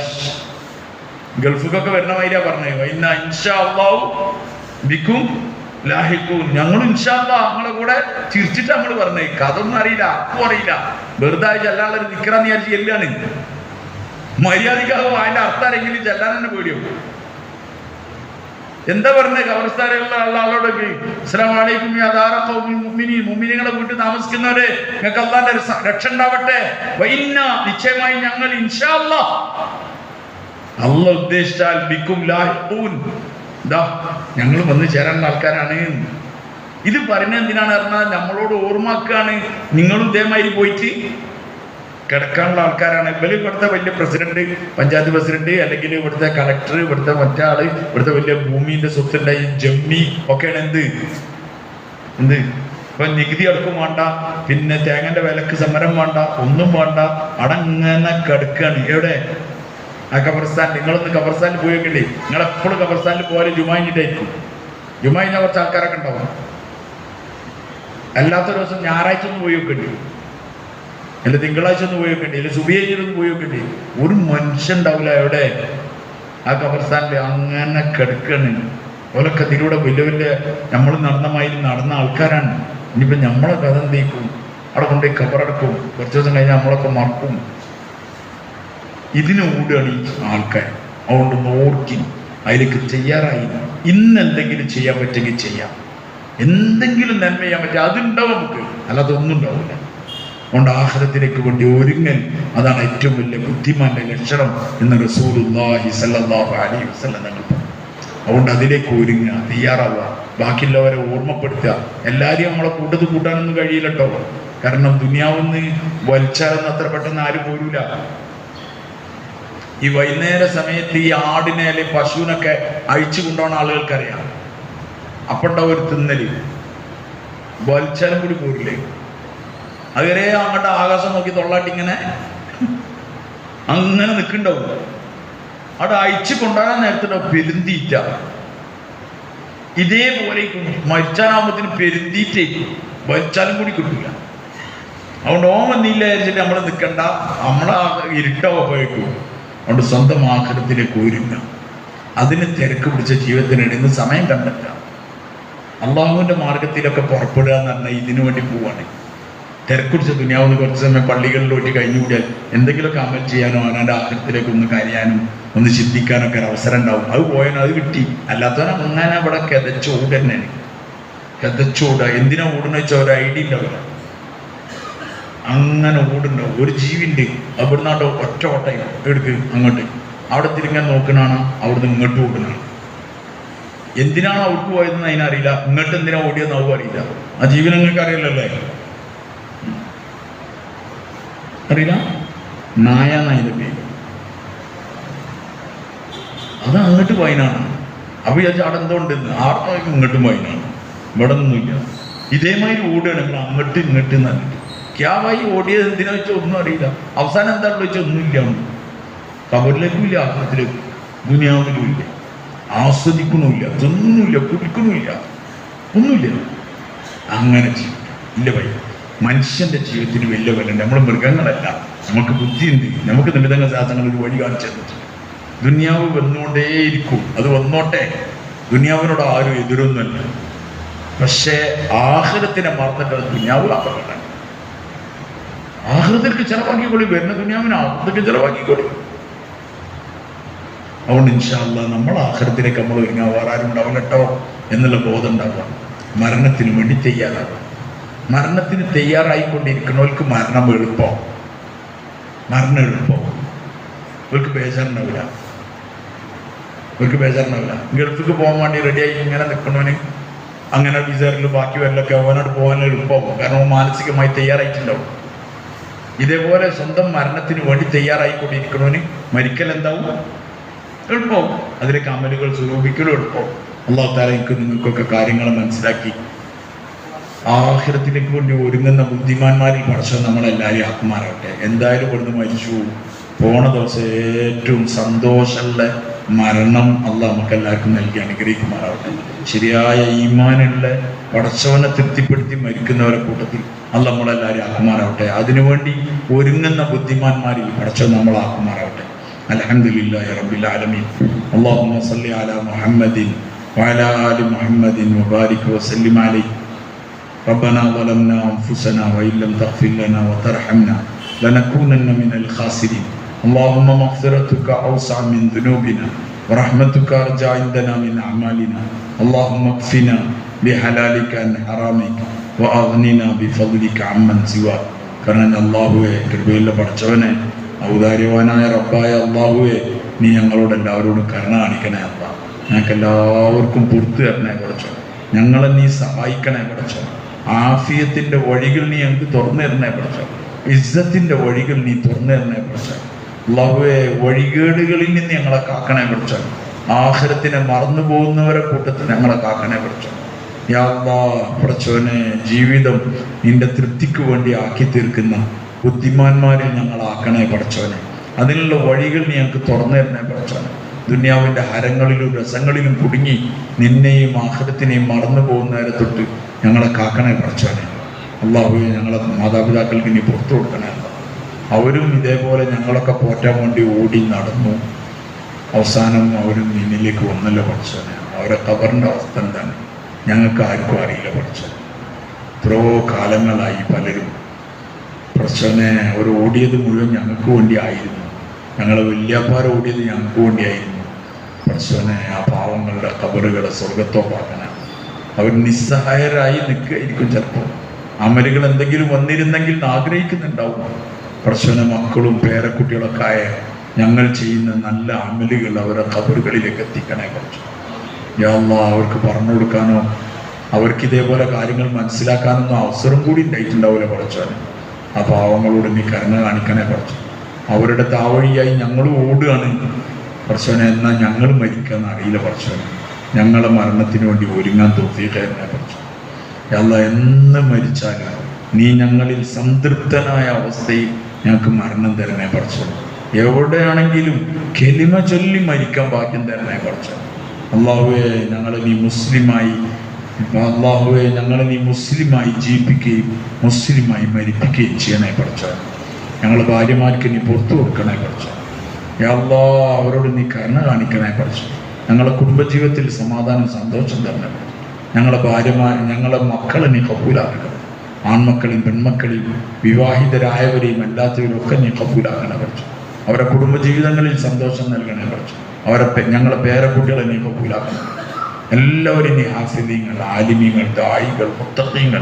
ഗൾഫിലൊക്കെ വരുന്ന മാതിരിയാ പറഞ്ഞത്. വ ഇന്നാ ഇൻഷാ അല്ലാഹു ബിക്കും ലാഹിഖൂൻ. ഞങ്ങൾ ഇൻഷാ അല്ലാഹ് നിങ്ങളെ കൂടെ ചിരിച്ചിട്ട് നമ്മൾ പറഞ്ഞേ. കഥൊന്നും അറിയില്ല, ആർക്കും അറിയില്ല. വെറുതെ ചെല്ലാനുള്ളൊരു നിക്കറാന്ന് വിചാരിച്ച് ചെല്ലാണ്. മര്യാദക്കാവും അതിന്റെ അർത്ഥം ആരെങ്കിലും ചെല്ലാൻ തന്നെ പേടിയോ? എന്താ പറഞ്ഞത്? ഖബർസ്ഥാനിലുള്ള ആളോടൊക്കെ അസ്സലാമു അലൈക്കും യാ ദാറ ഖൗമിൽ മുഅ്മിനീൻ, മുഅ്മിനീങ്ങളെ വീട്ടിൽ താമസിക്കുന്നവരെ നിങ്ങൾക്ക് അല്ലാഹുവിന്റെ രക്ഷ ഉണ്ടാവട്ടെ. വ ഇന്നാ, നിശ്ചയമായി ഞങ്ങൾ ഇൻഷാ അല്ലാഹ്, അല്ലാഹ് ഉദ്ദേശിച്ചാൽ ബിക്കും ലാഹിഖൂൻ, ദാ ഞങ്ങൾ വന്ന് ചേരാനുള്ള ആൾക്കാരാണ്. ഇത് പറയുന്നത് എന്തിനാണ് പറഞ്ഞാൽ നമ്മളോട് ഓർമ്മാക്കാണ്. നിങ്ങളും ഇതേമാതിരി പോയിട്ട് കിടക്കാനുള്ള ആൾക്കാരാണ്. ഇവിടുത്തെ വലിയ പ്രസിഡന്റ്, പഞ്ചായത്ത് പ്രസിഡന്റ്, അല്ലെങ്കിൽ ഇവിടുത്തെ കളക്ടർ, ഇവിടുത്തെ മറ്റാള്, ഇവിടുത്തെ വലിയ ഭൂമിന്റെ സ്വത്തുണ്ടായി ജമ്മി ഒക്കെയാണ് എന്ത് ഇപ്പൊ നികുതി അടക്കം വേണ്ട, പിന്നെ തേങ്ങന്റെ വിലക്ക് സമരം വേണ്ട, ഒന്നും വേണ്ട. അടങ്ങനെ കിടക്കാണ്. എവിടെ? ആ ഖബർസ്ഥാൻ. നിങ്ങളൊന്ന് ഖബർസ്ഥാനിൽ പോയേക്കണ്ടേ? നിങ്ങളെപ്പോഴും ഖബർസ്ഥാനിൽ പോയാൽ ജുമായിട്ടായിരിക്കും. ജുമായിന് കുറച്ച് ആൾക്കാരൊക്കെ ഉണ്ടാവും. അല്ലാത്ത ദിവസം ഞായറാഴ്ച ഒന്ന് പോയി വെക്കേണ്ടി, അല്ല തിങ്കളാഴ്ച ഒന്ന് പോയി വെക്കേണ്ടി, അല്ല സുബഹിയൊന്ന് പോയി വെക്കേണ്ടി. ഒരു മനുഷ്യൻ ഉണ്ടാവില്ല എവിടെ? ആ ഖബർസ്ഥാനിൽ അങ്ങനെ കിടക്കാണ്. ഓലൊക്കെ ഇതിലൂടെ വലിയ വലിയ നമ്മൾ നടന്ന ആൾക്കാരാണ്. ഇനിയിപ്പോൾ നമ്മളെ കഥ എന്തേക്കും? അവിടെ കൊണ്ടുപോയി ഖബറടക്കും. കുറച്ച് ദിവസം കഴിഞ്ഞാൽ നമ്മളൊക്കെ മറക്കും. ഇതിന് ഓടുകയാണ് ഈ ആൾക്കാർ. അതുകൊണ്ട് നോക്കി അതിലേക്ക് തയ്യാറായി. ഇന്ന് എന്തെങ്കിലും ചെയ്യാൻ പറ്റുമെങ്കിൽ ചെയ്യാം. എന്തെങ്കിലും നന്മ ചെയ്യാൻ പറ്റുക അതുണ്ടാവും നമുക്ക്, അല്ലാതെ ഒന്നും ഉണ്ടാവില്ല. അതുകൊണ്ട് ആഖിറത്തിലേക്ക് വേണ്ടി ഒരുങ്ങൽ, അതാണ് ഏറ്റവും വലിയ ബുദ്ധിമാന്റെ ലക്ഷണം എന്ന് റസൂലുള്ളാഹി സ്വല്ലല്ലാഹു അലൈഹി വസല്ലം. അതുകൊണ്ട് അതിലേക്ക് ഒരുങ്ങുക, തയ്യാറാവുക. ബാക്കിയുള്ളവരെ ഓർമ്മപ്പെടുത്തുക. എല്ലാവരെയും നമ്മളെ കൂട്ടത്തിൽ കൂട്ടാനൊന്നും കഴിയില്ല കേട്ടോ. കാരണം ദുനിയാവെന്ന് വലിച്ചാലൊന്നും അത്ര പെട്ടെന്ന് ആരും പോരൂല. ഈ വൈകുന്നേര സമയത്ത് ഈ ആടിനെ അല്ലെങ്കിൽ പശുവിനൊക്കെ അഴിച്ചു കൊണ്ടുപോകുന്ന ആളുകൾക്കറിയാം. അപ്പണ്ടാവും ഒരു തിന്നല്, വലിച്ചാലും കൂടി പോരില്ലേ. അതുവരെ അങ്ങോട്ട് ആകാശം നോക്കി തൊള്ളാട്ടി ഇങ്ങനെ അങ്ങനെ നിൽക്കണ്ടാവും. അവിടെ അഴിച്ചു കൊണ്ടുപോകാൻ നേരത്തുണ്ടാവും പെരുന്തീറ്റ. ഇതേപോലെ മരിച്ചാനാകുമ്പത്തിന് പെരുന്തീറ്റേ വലിച്ചാലും കൂടി കിട്ടില്ല. അതുകൊണ്ട് ഓൻ വന്നില്ല വിചാരിച്ചിട്ട് നമ്മൾ നിൽക്കണ്ട, നമ്മളെ ഇരുട്ടാവോ പോയേക്കും. അതുകൊണ്ട് സ്വന്തം ആഖിറത്തിലേക്ക് ഒരുങ്ങ. അതിന് തിരക്ക് പിടിച്ച ജീവിതത്തിനിടയിൽ നിന്ന് സമയം കണ്ടെത്തുക. അള്ളാഹുവിൻ്റെ മാർഗത്തിലൊക്കെ പുറപ്പെടുക എന്ന് പറഞ്ഞാൽ ഇതിനു വേണ്ടി പോവാണ്. തിരക്കുടിച്ച ദുനിയാവുന്ന കുറച്ച് സമയം പള്ളികളിലോട്ട് കഴിഞ്ഞുകൂടിയാൽ എന്തെങ്കിലുമൊക്കെ അമൽ ചെയ്യാനോ അവനവൻ്റെ ആഖിറത്തിലേക്ക് ഒന്ന് കരയാനും ഒന്ന് ചിന്തിക്കാനൊക്കെ ഒരു അവസരം ഉണ്ടാവും. അത് പോയാൽ അത് കിട്ടി. അല്ലാത്തവനെ അങ്ങനെ അവിടെ കിതച്ചോട് തന്നെയാണ്. കിതച്ചോടുക. എന്തിനാ ഓടുന്ന വെച്ചാൽ ഒരു ഐഡിയ ഉണ്ടാവില്ല. അങ്ങനെ ഓടുണ്ടാവും. ഒരു ജീവിൻ്റെ അവിടുന്നാണ്ടോ ഒറ്റ ഓട്ടയും എടുക്ക് അങ്ങോട്ട്. അവിടെ തിരിങ്ങാൻ നോക്കണാണ്, അവിടുന്ന് ഇങ്ങോട്ട് ഓടുന്നതാണ്. എന്തിനാണ് അവർക്ക് പോയതെന്ന് അതിനറിയില്ല. ഇങ്ങോട്ട് എന്തിനാ ഓടിയെന്ന് അവർക്ക് അറിയില്ല. ആ ജീവൻ നിങ്ങൾക്ക് അറിയില്ലല്ലേ? അറിയില്ല. നായ നായൻ്റെ പേര് അത് അങ്ങോട്ട് പോയിനാണ്. അപ്പൊ വിചാരിച്ച അവിടെ എന്തുകൊണ്ടെന്ന് ആർക്കും ഇങ്ങോട്ടും പോയിനാണ്. ഇവിടെ ഒന്നുമില്ല. ഇതേമാതിരി ഓടുകയാണെങ്കിൽ അങ്ങോട്ട് ഇങ്ങോട്ട് നന്നിട്ട് ക്യാവായി ഓടിയത് എന്തിനാ വെച്ചാൽ ഒന്നും അറിയില്ല. അവസാനം എന്താണെന്ന് വെച്ചാൽ ഒന്നുമില്ല. കബറിലേക്കും ഇല്ല, ആഹ്റത്തിലേക്കും ദുനിയാവിലും ഇല്ല. ആസ്വദിക്കണമില്ല, തിന്നുമില്ല, കുടിക്കണമില്ല, ഒന്നുമില്ല. അങ്ങനെ ജീവിക്കാം. ഇല്ല വഴി. മനുഷ്യന്റെ ജീവിതത്തിന് വലിയ വിലയുണ്ട്. നമ്മൾ മൃഗങ്ങളല്ല, നമുക്ക് ബുദ്ധിയുണ്ട്. നമുക്ക് നിമിതങ്ങൾ ശാസ്ത്രങ്ങൾ ഒരു വഴി കാണിച്ചു തന്നിട്ടുണ്ട്. ദുനിയാവ് വന്നുകൊണ്ടേയിരിക്കും. അത് വന്നോട്ടെ. ദുനിയാവിനോട് ആരും എതിരൊന്നുമല്ല. പക്ഷേ ആഖിറത്തിനെ മറന്നിട്ട് ദുനിയാവ് അപകടമാണ്. ആഖിറത്തിലേക്ക് ചെലവാക്കിക്കൊള്ളി. വരുന്ന ദുനിയാവിന് ആഖിറത്തിലേക്ക് ചെലവാക്കിക്കൊള്ളി. അതുകൊണ്ട് ഇൻഷാ അല്ലാഹ് നമ്മൾ ആഖിറത്തിലേക്ക് നമ്മൾ ഒരുങ്ങാൻ വേറെ ആരും ഉണ്ടാവില്ലട്ടോ എന്നുള്ള ബോധം ഉണ്ടാവുക. മരണത്തിന് വേണ്ടി തയ്യാറാവുക. മരണത്തിന് തയ്യാറായിക്കൊണ്ടിരിക്കുന്നവർക്ക് മരണം എളുപ്പം. മരണം എളുപ്പം. അവർക്ക് ബേജാറുണ്ടാവില്ല. അവർക്ക് ബേജാറുണ്ടാവില്ല. ഗൾഫിക്ക് പോകാൻ വേണ്ടി റെഡിയായി ഇങ്ങനെ നിൽക്കണവന് അങ്ങനെ വിസറിൽ ബാക്കി വരലൊക്കെ അവനോട് പോകാൻ എളുപ്പമാകും. കാരണം അവൻ മാനസികമായി തയ്യാറായിട്ടുണ്ടാവും. ഇതേപോലെ സ്വന്തം മരണത്തിന് വേണ്ടി തയ്യാറായിക്കൊണ്ടിരിക്കണവന് മരിക്കൽ എന്താവും? എളുപ്പമാവും. അതിലേക്ക് അമലുകൾ സ്വരൂപിക്കലും എളുപ്പമാവും. അല്ലാഹു തആല എനിക്ക് നിങ്ങൾക്കൊക്കെ കാര്യങ്ങൾ മനസ്സിലാക്കി ആഖിറത്തിലേക്ക് വേണ്ടി ഒരുങ്ങുന്ന ബുദ്ധിമാന്മാരിൽ പടച്ചവൻ നമ്മളെല്ലാവരും ആക്കുമാറാവട്ടെ. എന്തായാലും ഇവിടുന്ന് മരിച്ചു പോണ ദിവസം ഏറ്റവും സന്തോഷമുള്ള മരണം അള്ളാഹ് നമുക്ക് എല്ലാവർക്കും നൽകി അനുഗ്രഹിക്കുമാറാവട്ടെ. ശരിയായ ഈമാനുള്ള പടച്ചവനെ തൃപ്തിപ്പെടുത്തി മരിക്കുന്നവരെ കൂട്ടത്തിൽ അള്ളാഹ് നമ്മളെല്ലാവരും ആക്കുമാറാവട്ടെ. അതിനുവേണ്ടി ഒരുങ്ങുന്ന ബുദ്ധിമാന്മാരിൽ പടച്ചവൻ നമ്മളാക്കുമാറാവട്ടെ. അൽഹംദുലില്ലാഹി റബ്ബിൽ ആലമീൻ. അല്ലാഹുമ്മ സ്വല്ലി അലാ മുഹമ്മദിൻ വഅലാ ആലി മുഹമ്മദിൻ വബാരിക് വസല്ലിം അലൈഹി. ربنا ظلمنا أنفسنا وإن لم تغفر لنا وترحمنا لنكونن من الخاسرين. اللهم مغفرتك أوسع من ذنوبنا ورحمتك أرجى عندنا من أعمالنا. اللهم اكفنا بحلالك عن حرامك وأغننا بفضلك عمن سواك. കാരണം അല്ലാഹുവേ, കൃപയുള്ള പടച്ചവനെ, ഔദാര്യവാനായ റബ്ബായ അല്ലാഹുവേ, നീ ഞങ്ങളോട് എല്ലാവരോടും കരുണ കാണിക്കണേ അല്ലാ. ഞങ്ങൾക്ക് എല്ലാവർക്കും പുറത്തു തരണേ പടച്ചവൻ. ഞങ്ങളെ നീ സഹായിക്കണേ പടച്ചവൻ. ആഫിയത്തിന്റെ വഴികൾ നീ ഞങ്ങൾക്ക് തുറന്നു തരണേ പടച്ചവൻ. ഇസ്സത്തിന്റെ വഴികൾ നീ തുറന്നു തരണേ പടച്ചവൻ. അല്ലാഹുവേ, വഴികേടുകളിൽ നിന്ന് ഞങ്ങളെ കാക്കണേ പടച്ചവൻ. ആഖിറത്തിനെ മറന്നു പോകുന്നവരെ കൂട്ടത്തിൽ ഞങ്ങളെ കാക്കണേ പടച്ചവൻ. യാ അല്ലാഹ് പടച്ചവനെ, ജീവിതം നിന്റെ തൃപ്തിക്ക് വേണ്ടി ആക്കി തീർക്കുന്ന ബുദ്ധിമാന്മാരിൽ ഞങ്ങളാക്കണേ പടച്ചവനെ. അതിനുള്ള വഴികൾ നീ ഞങ്ങൾക്ക് തുറന്നു തരണേ പടച്ചവനെ. ദുനിയാവിൻ്റെ ഹരങ്ങളിലും രസങ്ങളിലും കുടുങ്ങി നിന്നെയും ആഖിറത്തിനെയും മറന്നു പോകുന്നവരെ തൊട്ട് ഞങ്ങളെ കാക്കണേ പടച്ചവനെ. അല്ലാഹുവേ, ഞങ്ങളെ മാതാപിതാക്കൾക്ക് നീ പുറത്തു കൊടുക്കണേ. അവരും ഇതേപോലെ ഞങ്ങളൊക്കെ പോറ്റാൻ വേണ്ടി ഓടി നടന്നു. അവസാനം അവരും നിന്നിലേക്ക് വന്നല്ലോ പടച്ചവനെ. അവരെ ഖബറിൻ്റെ അവസ്ഥ എന്താണ് ഞങ്ങൾക്ക് ആർക്കും അറിയില്ല പടച്ചവനെ. എത്രയോ കാലങ്ങളായി പലരും പടച്ചവനെ അവർ ഓടിയത് മുഴുവൻ ഞങ്ങൾക്ക് വേണ്ടി ആയിരുന്നു. ഞങ്ങളെ വല്യാപ്പാർ ഓടിയത് ഞങ്ങൾക്ക് വേണ്ടിയായിരുന്നു പടച്ചവനെ. ആ പാവങ്ങളുടെ ഖബറുകളെ സ്വർഗത്തോപ്പാക്കണം. അവർ നിസ്സഹായരായി നിൽക്കുകയായിരിക്കും. ചിലപ്പോൾ അമലുകൾ എന്തെങ്കിലും വന്നിരുന്നെങ്കിൽ ആഗ്രഹിക്കുന്നുണ്ടാവും പടച്ചവനെ. മക്കളും പേരക്കുട്ടികളൊക്കെ ആയ ഞങ്ങൾ ചെയ്യുന്ന നല്ല അമലുകൾ അവരെ ഖബറുകളിലേക്ക് എത്തിക്കണേ പടച്ചവൻ. യാ അല്ലാഹ് അവർക്ക് പറഞ്ഞു കൊടുക്കാനോ അവർക്ക് ഇതേപോലെ കാര്യങ്ങൾ മനസ്സിലാക്കാനൊന്നും അവസരം കൂടി ഉണ്ടായിട്ടുണ്ടാവില്ല പഠിച്ചവനെ. ആ പാവങ്ങളോട് നീ കരുണ കാണിക്കണേ പഠിച്ചു. അവരുടെ താവഴിയായി ഞങ്ങൾ ഓടുകയാണ് പഠിച്ചവനെ. എന്നാൽ ഞങ്ങൾ മരിക്കാന്ന് അറിയില്ല പഠിച്ചവനെ. ഞങ്ങളെ മരണത്തിന് വേണ്ടി ഒരുങ്ങാൻ തൗഫീഖ് തരണേ പഠിച്ചു. യാ അല്ലാഹ് എന്ന് മരിച്ചാലും നീ ഞങ്ങളിൽ സംതൃപ്തനായ അവസ്ഥയിൽ ഞങ്ങൾക്ക് മരണം തരണേ പഠിച്ചു. എവിടെയാണെങ്കിലും കെലിമ ചൊല്ലി മരിക്കാൻ ഭാഗ്യം തരണേ പഠിച്ചു. അല്ലാഹുവേ ഞങ്ങളെ നീ മുസ്ലിമായി അല്ലാഹുവേ ഞങ്ങളെ നീ മുസ്ലിമായി ജീവിപ്പിക്കുകയും മുസ്ലിമായി മരിപ്പിക്കുകയും ചെയ്യണേ പഠിച്ചു. ഞങ്ങളെ ഭാര്യമാർക്ക് നീ പുറത്തു കൊടുക്കണേ പഠിച്ചു. യാ അല്ലാഹ് അവരോട് നീ കരുണ കാണിക്കണേ പഠിച്ചു. ഞങ്ങളെ കുടുംബജീവിതത്തിൽ സമാധാനം സന്തോഷം തരണേ പഠിച്ചു. ഞങ്ങളെ ഭാര്യമാർ ഞങ്ങളെ മക്കളെ നീ കബൂലാക്കണം. ആൺമക്കളെയും പെൺമക്കളെയും വിവാഹിതരായവരെയും അല്ലാത്തവരും ഒക്കെ നീ കബൂലാക്കണേ പഠിച്ചു. അവരുടെ കുടുംബജീവിതങ്ങളിൽ സന്തോഷം നൽകണേ പഠിച്ചു. ഞങ്ങളെ പേരക്കുട്ടികളെ നീ കബൂലാക്കണം. എല്ലാവരും നീ ഹാഫിദീങ്ങൾ, ആലിമീങ്ങൾ, ദായികൾ, മുത്തഖീങ്ങൾ,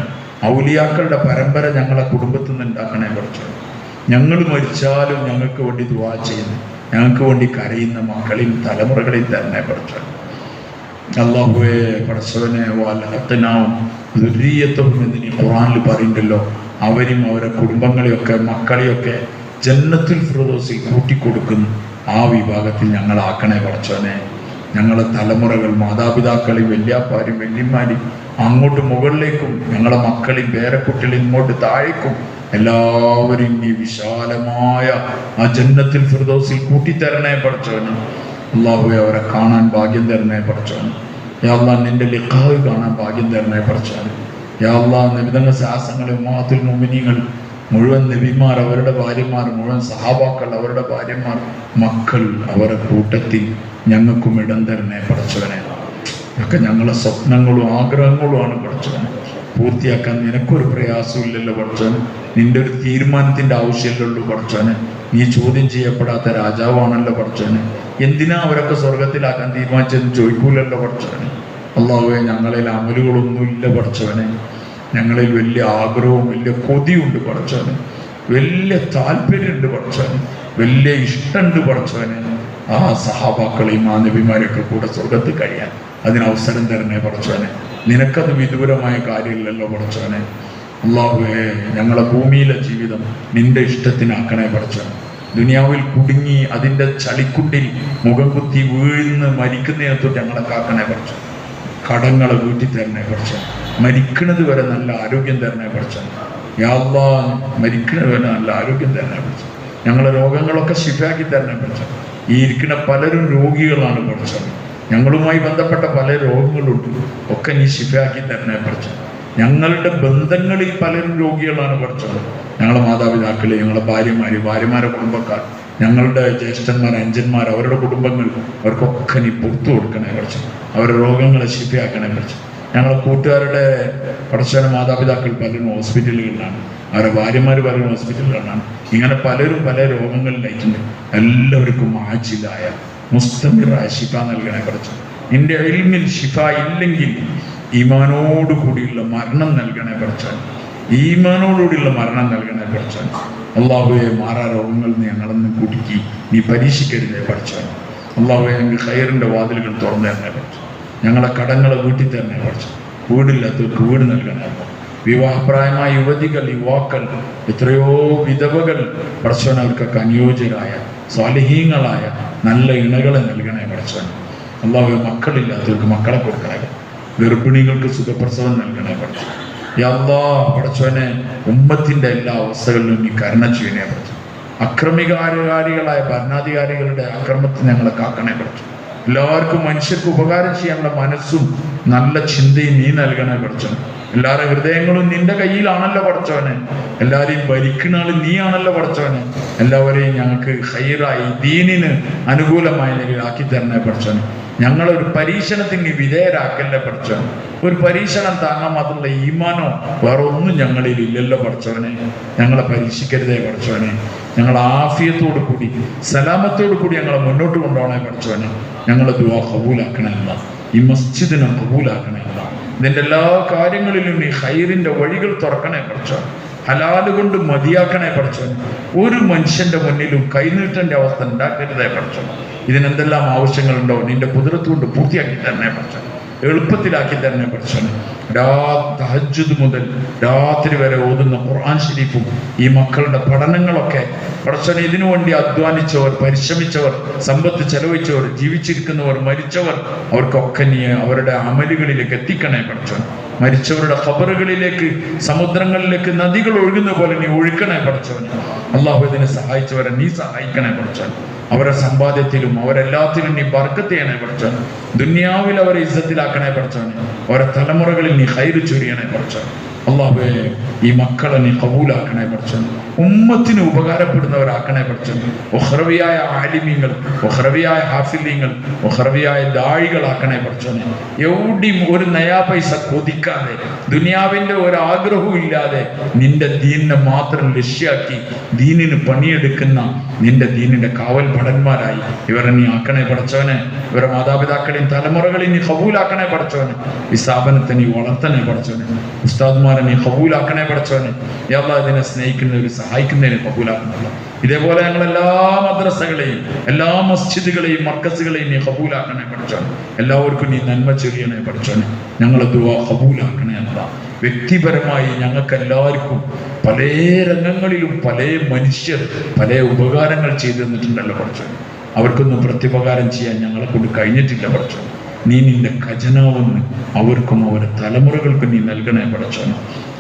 ഔലിയാക്കളുടെ പരമ്പര ഞങ്ങളെ കുടുംബത്തിൽ നിന്ന് ഉണ്ടാക്കണേ പഠിച്ചു. ഞങ്ങൾ മരിച്ചാലും ഞങ്ങൾക്ക് വേണ്ടി ദുആ ചെയ്യുന്നു, ഞങ്ങൾക്ക് വേണ്ടി കരയുന്ന മക്കളെയും തലമുറകളെയും തന്നെ പഠിച്ചു. അല്ലാഹുവേ പടച്ചവനെ വലഹഖ്നാഹും ദുർരിയ്യത്തുഹും എന്ന് നീ ഖുർആനിൽ പറയുന്നുണ്ടല്ലോ. അവരും അവരുടെ കുടുംബങ്ങളെയൊക്കെ മക്കളെയൊക്കെ ജന്നത്തുൽ ഫിർദൗസിൽ കൂട്ടിക്കൊടുക്കുന്നു. ആ വിഭാഗത്തിൽ ഞങ്ങളാക്കണേ പടച്ചവനെ. ഞങ്ങളെ തലമുറകൾ മാതാപിതാക്കളെയും വല്യാപ്പാരും വല്യന്മാരെയും അങ്ങോട്ട് മുകളിലേക്കും ഞങ്ങളെ മക്കളെയും പേരക്കുട്ടികളെയും ഇങ്ങോട്ട് താഴേക്കും എല്ലാവരും ഈ വിശാലമായ ആ ജന്നത്തുൽ ഫിർദൗസിൽ കൂട്ടിത്തരണേ പടച്ചവനെ. അല്ലാഹുവേ അവരെ കാണാൻ ഭാഗ്യം തരണേ പടച്ചവനെ. യാ അല്ലാഹ് നിന്റെ ലിഖാഹ് കാണാൻ ഭാഗ്യം തരണേ പടച്ചവനെ. യാ അല്ലാഹ് നബിതങ്ങളുടെ ശാസനങ്ങൾ ഉമ്മത്തുൽ മുഅ്മിനീങ്ങൾ മുഴുവൻ നബിമാർ അവരുടെ ഭാര്യമാർ മുഴുവൻ സഹാബാക്കൾ അവരുടെ ഭാര്യമാർ മക്കൾ അവരുടെ കൂട്ടത്തിൽ ഞങ്ങൾക്കും ഇടം തരണേ പടച്ചവനെ. ഇതൊക്കെ ഞങ്ങളെ സ്വപ്നങ്ങളും ആഗ്രഹങ്ങളുമാണ് പടച്ചവനെ. പൂർത്തിയാക്കാൻ നിനക്കൊരു പ്രയാസവും ഇല്ലല്ലോ പടച്ചവനെ. നിന്റെ ഒരു തീരുമാനത്തിൻ്റെ ആവശ്യമില്ലല്ലോ പടച്ചവനെ. നീ ചോദ്യം ചെയ്യപ്പെടാത്ത രാജാവാണല്ലോ പടച്ചവനെ. എന്തിനാ അവരൊക്കെ സ്വർഗത്തിലാക്കാൻ തീരുമാനിച്ചതെന്ന് ചോദിക്കൂലല്ലോ പടച്ചവനെ. അല്ലാഹുവേ ഞങ്ങളിൽ അമലുകളൊന്നുമില്ല പടച്ചവനെ. ഞങ്ങളിൽ വലിയ ആഗ്രഹവും വലിയ കൊതിയുണ്ട് പടച്ചവനെ. വലിയ താല്പര്യമുണ്ട് പടച്ചവനെ. വലിയ ഇഷ്ടമുണ്ട് പടച്ചവനെ. ആ സഹാബാക്കളെയും ആ നബിമാരെയൊക്കെ കൂടെ സ്വർഗത്ത് കഴിയാൻ അതിനവസരം തരണേ പടച്ചവനെ. നിനക്കത് വിദൂരമായ കാര്യമില്ലല്ലോ പടച്ചവനെ. അല്ലാഹുവേ ഞങ്ങളെ ഭൂമിയിലെ ജീവിതം നിന്റെ ഇഷ്ടത്തിനാക്കണേ പടച്ചവനെ. ദുനിയാവിൽ കുടുങ്ങി അതിൻ്റെ ചളിക്കുണ്ടിൽ മുഖം കുത്തി വീഴുന്ന് മരിക്കുന്നതിനെ തൊട്ട് ഞങ്ങളെ കാക്കണേ പടച്ചവനെ. കടങ്ങളെ വീട്ടിൽ തരണേ പടച്ചവനെ. മരിക്കണത് വരെ നല്ല ആരോഗ്യം തരണേ പടച്ചവനെ. യാ അല്ലാഹ് മരിക്കണത് വരെ നല്ല ആരോഗ്യം തരണേ പടച്ചവനെ. ഞങ്ങളെ രോഗങ്ങളൊക്കെ ശിഫാക്കി തരണേ പടച്ചവനെ. ഈ ഇരിക്കുന്ന പലരും രോഗികളാണ് പടച്ചവനെ. ഞങ്ങളുമായി ബന്ധപ്പെട്ട പല രോഗങ്ങളുണ്ട്, ഒക്കെ നീ ശിഫാക്കി തരണേ പടച്ചവനെ. ഞങ്ങളുടെ ബന്ധങ്ങളിൽ പലരും രോഗികളാണ് പടച്ചവനെ. ഞങ്ങളെ മാതാപിതാക്കളെ ഞങ്ങളെ ഭാര്യമാരെ കുടുംബക്കാർ ഞങ്ങളുടെ ജ്യേഷ്ഠന്മാർ അഞ്ചന്മാർ അവരുടെ കുടുംബങ്ങൾ അവർക്കൊക്കെ നീ പുറത്തു കൊടുക്കണേ പടച്ചവനെ. അവരുടെ രോഗങ്ങളെ ശിഫയാക്കണേ പടച്ചവനെ. ഞങ്ങളെ കൂട്ടുകാരുടെ പടച്ചവനെ മാതാപിതാക്കൾ പലരും ഹോസ്പിറ്റലുകളിലാണ്, അവരുടെ ഭാര്യമാർ പലരും ഹോസ്പിറ്റലുകളിലാണ്. ഇങ്ങനെ പലരും പല രോഗങ്ങളിലായിട്ടുണ്ട്. എല്ലാവർക്കും ആജിലായ മുസ്തമിറായ ശിഫ നൽകണേ പടച്ചവനെ. നിന്റെ ഇൽമിൽ ശിഫ ഇല്ലെങ്കിൽ ഈമാനോട് കൂടിയുള്ള മരണം നൽകണേ പടച്ചവനെ. ഈമാനോടുകൂടിയുള്ള മരണം നൽകണേ പടച്ചവനെ. അല്ലാഹുവേ മാറാ രോഗങ്ങൾ നീ ഞങ്ങളെന്ന് കുടുക്കി നീ പരീക്ഷിക്കരുതേ പടച്ചവനെ. അല്ലാഹുവേ ഞങ്ങൾക്ക് ഖൈറിൻ്റെ വാതിലുകൾ തുറന്നു തരണേ പടച്ചവനെ. ഞങ്ങളെ കടങ്ങളെ വീട്ടിൽ തരണേ പടച്ചവനെ. വീടില്ലാത്തവർക്ക് വീട് നൽകണേ. വിവാഹപ്രായമായ യുവതികൾ യുവാക്കൾ എത്രയോ വിധവകൾ പടച്ചവനെ അവർക്കൊക്കെ അനുയോജ്യരായ സ്വാലിഹീങ്ങളായ നല്ല ഇണകളെ നൽകണേ പടച്ചവനെ. അല്ലാഹുവേ മക്കളില്ലാത്തവർക്ക് മക്കളെ കൊടുക്കണേ. ഗർഭിണികൾക്ക് സുഖപ്രസവം നൽകണേ പടച്ചവനെ. യാ അല്ലാഹ് പടച്ചവനെ ഉമ്മത്തിൻ്റെ എല്ലാ അവസ്ഥകളിലും നീ കരുണ ചെയ്യണേ പടച്ചവനെ. അക്രമികാരികളായ ഭരണാധികാരികളുടെ അക്രമത്തിൽ ഞങ്ങളെ കാക്കണേ പടച്ചവനെ. എല്ലാവർക്കും മനുഷ്യർക്ക് ഉപകാരം ചെയ്യാനുള്ള മനസ്സും നല്ല ചിന്തയും നീ നൽകണേ പടച്ചവനെ. എല്ലാവരുടെ ഹൃദയങ്ങളും നിന്റെ കയ്യിലാണല്ലോ പടച്ചവനെ. എല്ലാവരെയും ഭരിക്കുന്ന ആൾ നീ ആണല്ലോ പടച്ചവനെ. എല്ലാവരെയും ഞങ്ങൾക്ക് ഖൈറായി ദീനിന് അനുകൂലമായ നിലയിലാക്കി തരണേ പടച്ചവനെ. ഞങ്ങളൊരു പരീക്ഷണത്തിന് വിധേയരാക്കല്ലേ പടച്ചവനെ. ഒരു പരീക്ഷണം താങ്ങാൻ മാത്രമുള്ള ഈമാനോ വേറെ ഒന്നും ഞങ്ങളിൽ ഇല്ലല്ലോ പടച്ചവനെ. ഞങ്ങളെ പരീക്ഷിക്കരുതേ പടച്ചവനെ. ഞങ്ങൾ ആഫിയത്തോടു കൂടി സലാമത്തോടു കൂടി ഞങ്ങളെ മുന്നോട്ട് കൊണ്ടുപോകണേ പടച്ചവനെ. ഞങ്ങളെ ദുആ കബൂലാക്കണമല്ല. ഈ മസ്ജിദിനെ കബൂലാക്കണമല്ല. ഇതിൻ്റെ എല്ലാ കാര്യങ്ങളിലും നീ ഖൈറിൻ്റെ വഴികൾ തുറക്കണേ പടച്ചവനെ. ഹലാല് കൊണ്ട് മതിയാക്കണേ പഠിച്ചവൻ. ഒരു മനുഷ്യന്റെ മുന്നിലും കൈനീട്ടേണ്ട അവസ്ഥ ഉണ്ടാക്കരുതേ പഠിച്ചവൻ. ഇതിനെന്തെല്ലാം ആവശ്യങ്ങളുണ്ടോ നിന്റെ കുതിരത്ത് കൊണ്ട് പൂർത്തിയാക്കി തരണേ പഠിച്ചവൻ, എളുപ്പത്തിലാക്കി തരണേ പഠിച്ചവൻ. തഹജ്ജുദ് മുതൽ രാത്രി വരെ ഓതുന്ന ഖുർആൻ ഷരീഫും ഈ മക്കളുടെ പഠനങ്ങളൊക്കെ പഠിച്ചവൻ, ഇതിനു വേണ്ടി അധ്വാനിച്ചവർ, പരിശ്രമിച്ചവർ, സമ്പത്ത് ചെലവഴിച്ചവർ, ജീവിച്ചിരിക്കുന്നവർ, മരിച്ചവർ, അവർക്കൊക്കെ നീ അവരുടെ അമലുകളിലേക്ക് എത്തിക്കണേ പഠിച്ചവൻ. മരിച്ചവരുടെ ഖബറുകളിലേക്ക്, സമുദ്രങ്ങളിലേക്ക് നദികൾ ഒഴുകുന്ന പോലെ നീ ഒഴുക്കണേ പഠിച്ചവൻ. അള്ളാഹു ഇതിനെ സഹായിച്ചവരെ നീ സഹായിക്കണേ പഠിച്ചവൻ. അവരുടെ സമ്പാദ്യത്തിലും അവരെല്ലാത്തിലും നീ ബർക്കത്ത് ചെയ്യണേ പഠിച്ചവൻ. ദുനിയാവിൽ അവരെ ഇസ്സത്തിലാക്കണേ പഠിച്ചവൻ. അവരെ തലമുറകളിൽ നീ ഖൈറ് ചൊരിയണേ പഠിച്ചവൻ. അള്ളാഹുവേ, ഈ മക്കളെ നീ കബൂലാക്കണേ പഠിച്ചവൻ. ഉമ്മത്തിന് ഉപകാരപ്പെടുന്നവരാക്കണേ പഠിച്ചവൻ. ഉഖ്റവിയായ ആലിമീങ്ങൾ, ഉഖ്റവിയായ ഹാഫിലീങ്ങൾ, ഉഖ്റവിയായ ദാഴികളാക്കണേ പഠിച്ചവനെ. എവിടെയും ഒരു നയാ പൈസ കൊതിക്കാതെ, ദുനിയാവിന്റെ ഒരു ആഗ്രഹവും ഇല്ലാതെ നിന്റെ ദീനിനെ മാത്രം ലക്ഷ്യാക്കി ദീനിന് പണിയെടുക്കുന്ന നിന്റെ ദീനിന്റെ കാവൽ ഭടന്മാരായി ഇവരെ നീ ആക്കണേ പഠിച്ചവനെ. ഇവരെ മാതാപിതാക്കളെയും തലമുറകളെയും നീ കബൂലാക്കണേ പഠിച്ചവനെ. ഈ സ്ഥാപനത്തെ നീ വളർത്തണേ പഠിച്ചവനെ. ഉസ്താദ്മാരെ നീ കബൂലാക്കണേ പഠിച്ചവനെ. യാ അല്ലാഹ്, ഇതിനെ സ്നേഹിക്കുന്നവർ സഹായിക്കുന്നതിനെ കബൂലാക്കുന്നില്ല. ഇതേപോലെ ഞങ്ങൾ എല്ലാ മദ്രസകളെയും, എല്ലാ മസ്ജിദുകളെയും, മർക്കസുകളെയും നീ കബൂലാക്കണേ പഠിച്ചവനെ. എല്ലാവർക്കും നീ നന്മ ചെറിയണേ പഠിച്ചവനെ. ഞങ്ങളെ ദുആ കബൂലാക്കണേ അല്ലാഹ്. വ്യക്തിപരമായി ഞങ്ങൾക്ക് എല്ലാവർക്കും പല രംഗങ്ങളിലും പല മനുഷ്യർ പല ഉപകാരങ്ങൾ ചെയ്തു തന്നിട്ടുണ്ടല്ലോ പഠിച്ചവൻ. അവർക്കൊന്നും പ്രത്യുപകാരം ചെയ്യാൻ ഞങ്ങളെ കൊണ്ട് കഴിഞ്ഞിട്ടില്ല പഠിച്ചവൻ. നീ നിന്റെ ഖജനാവെന്ന് അവർക്കും അവരുടെ തലമുറകൾക്കും നീ നൽകണേ പഠിച്ചവൻ.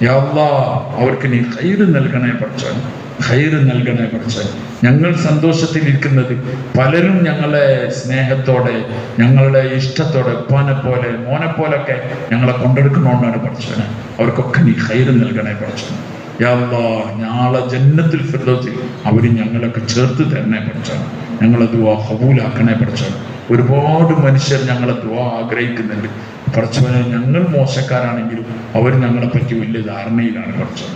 യാ അല്ലാഹ്, അവർക്ക് നീ ഖൈറ് നൽകണേ പഠിച്ചവൻ, ഖൈറ് നൽകണേ പഠിച്ചവൻ. ഞങ്ങൾ സന്തോഷത്തിലിരിക്കുന്നത് പലരും ഞങ്ങളെ സ്നേഹത്തോടെ, ഞങ്ങളുടെ ഇഷ്ടത്തോടെ, ഉപ്പാനെ പോലെ മോനെ പോലൊക്കെ ഞങ്ങളെ കൊണ്ടെടുക്കുന്നതുകൊണ്ടാണ് പഠിച്ചവന്. അവർക്കൊക്കെ നീ ഖൈറ് നൽകണേ പഠിച്ചവൻ. യാ അല്ലാഹ്, നാളെ ജന്നത്തുൽ ഫിർദൗസിൽ അവർ ഞങ്ങളൊക്കെ ചേർത്ത് തരണേ പഠിച്ചവൻ. ഞങ്ങളെ ദുആ ഖബൂലാക്കണേ പഠിച്ചവൻ. ഒരുപാട് മനുഷ്യർ ഞങ്ങളെ ദുആ ആഗ്രഹിക്കുന്നുണ്ട് പഠിച്ചവനെ. ഞങ്ങൾ മോശക്കാരാണെങ്കിലും അവർ ഞങ്ങളെ പറ്റി വലിയ ധാരണയിലാണ് പഠിച്ചവൻ.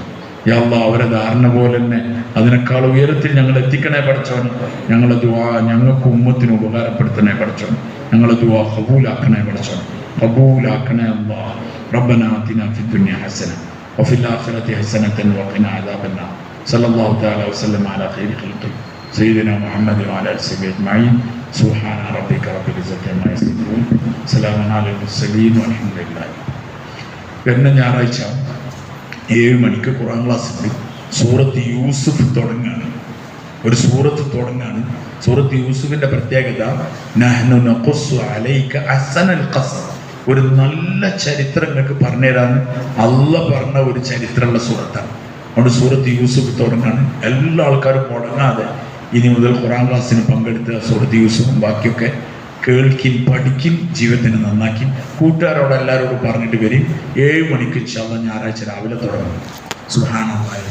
യാ അല്ലാഹ്, അവരെ ധാരണ പോലെ തന്നെ അതിനേക്കാൾ ഉയരത്തിൽ ഞങ്ങൾ എത്തിക്കണേ പഠിച്ചവൻ. ഞങ്ങളെ ദുആ ഞങ്ങൾക്ക് ഉമ്മത്തിന് ഉപകാരപ്പെടുത്തണേ പഠിച്ചവൻ. ഞങ്ങളെ ദുആ ഖബൂലാക്കണേ പഠിച്ചവൻ, ഖബൂലാക്കണേ അല്ലാഹ്. റബ്ബനാ ആതിനാ ഫിദ്ദുനിയ ഹസന വഫിൽ ആഖിറതി ഹസനതൻ വഖിനാ അദാബന്നാർ. സല്ലല്ലാഹു തആല വസല്ലം അലാ ഖൈരി ഖൽഖി സയ്യിദിനാ മുഹമ്മദ് വഅലാ ആലിഹി അജ്മഈൻ. സുബ്ഹാന റബ്ബിക റബ്ബിൽ ഇസ്സതി അമ്മാ യസിഫൂൻ സലാമുൻ അലൽ മുർസലീൻ വൽഹംദുലില്ലാഹി. വരുന്ന ഞായറാഴ്ച 7 മണിക്ക് ഖുർആൻ ക്ലാസ് ഉണ്ട്. സൂറത്ത് യൂസുഫ് തുടങ്ങാണ്, ഒരു സൂറത്ത് തുടങ്ങാണ്. സൂറത്ത് യൂസുഫിന്റെ പ്രത്യേകത നഹ്നു നഖുസ്സു അലൈക അഹ്സനൽ ഖസസ്, ഒരു നല്ല ചരിത്രം നിങ്ങൾക്ക് പറഞ്ഞുതരാന്ന് അല്ലാഹ് പറഞ്ഞ ഒരു ചരിത്രമുള്ള സൂറത്താണ്. അതുകൊണ്ട് സൂറത്ത് യൂസുഫ് തുടങ്ങാണ്. എല്ലാ ആൾക്കാരും മുടങ്ങാതെ ഇനി മുതൽ ഖുർആൻ ക്ലാസ്സിന് പങ്കെടുത്ത് സൂറത്ത് യൂസുഫും ബാക്കിയൊക്കെ കേൾക്കിൻ, പഠിക്കിൻ, ജീവിതത്തിന് നന്നാക്കി. കൂട്ടുകാരോട് എല്ലാവരോടും പറഞ്ഞിട്ട് വരും. 7 മണിക്ക് ഇൻഷാ അല്ലാഹ് ഞായറാഴ്ച രാവിലെ തുടങ്ങും. സുബ്ഹാനല്ലാഹി.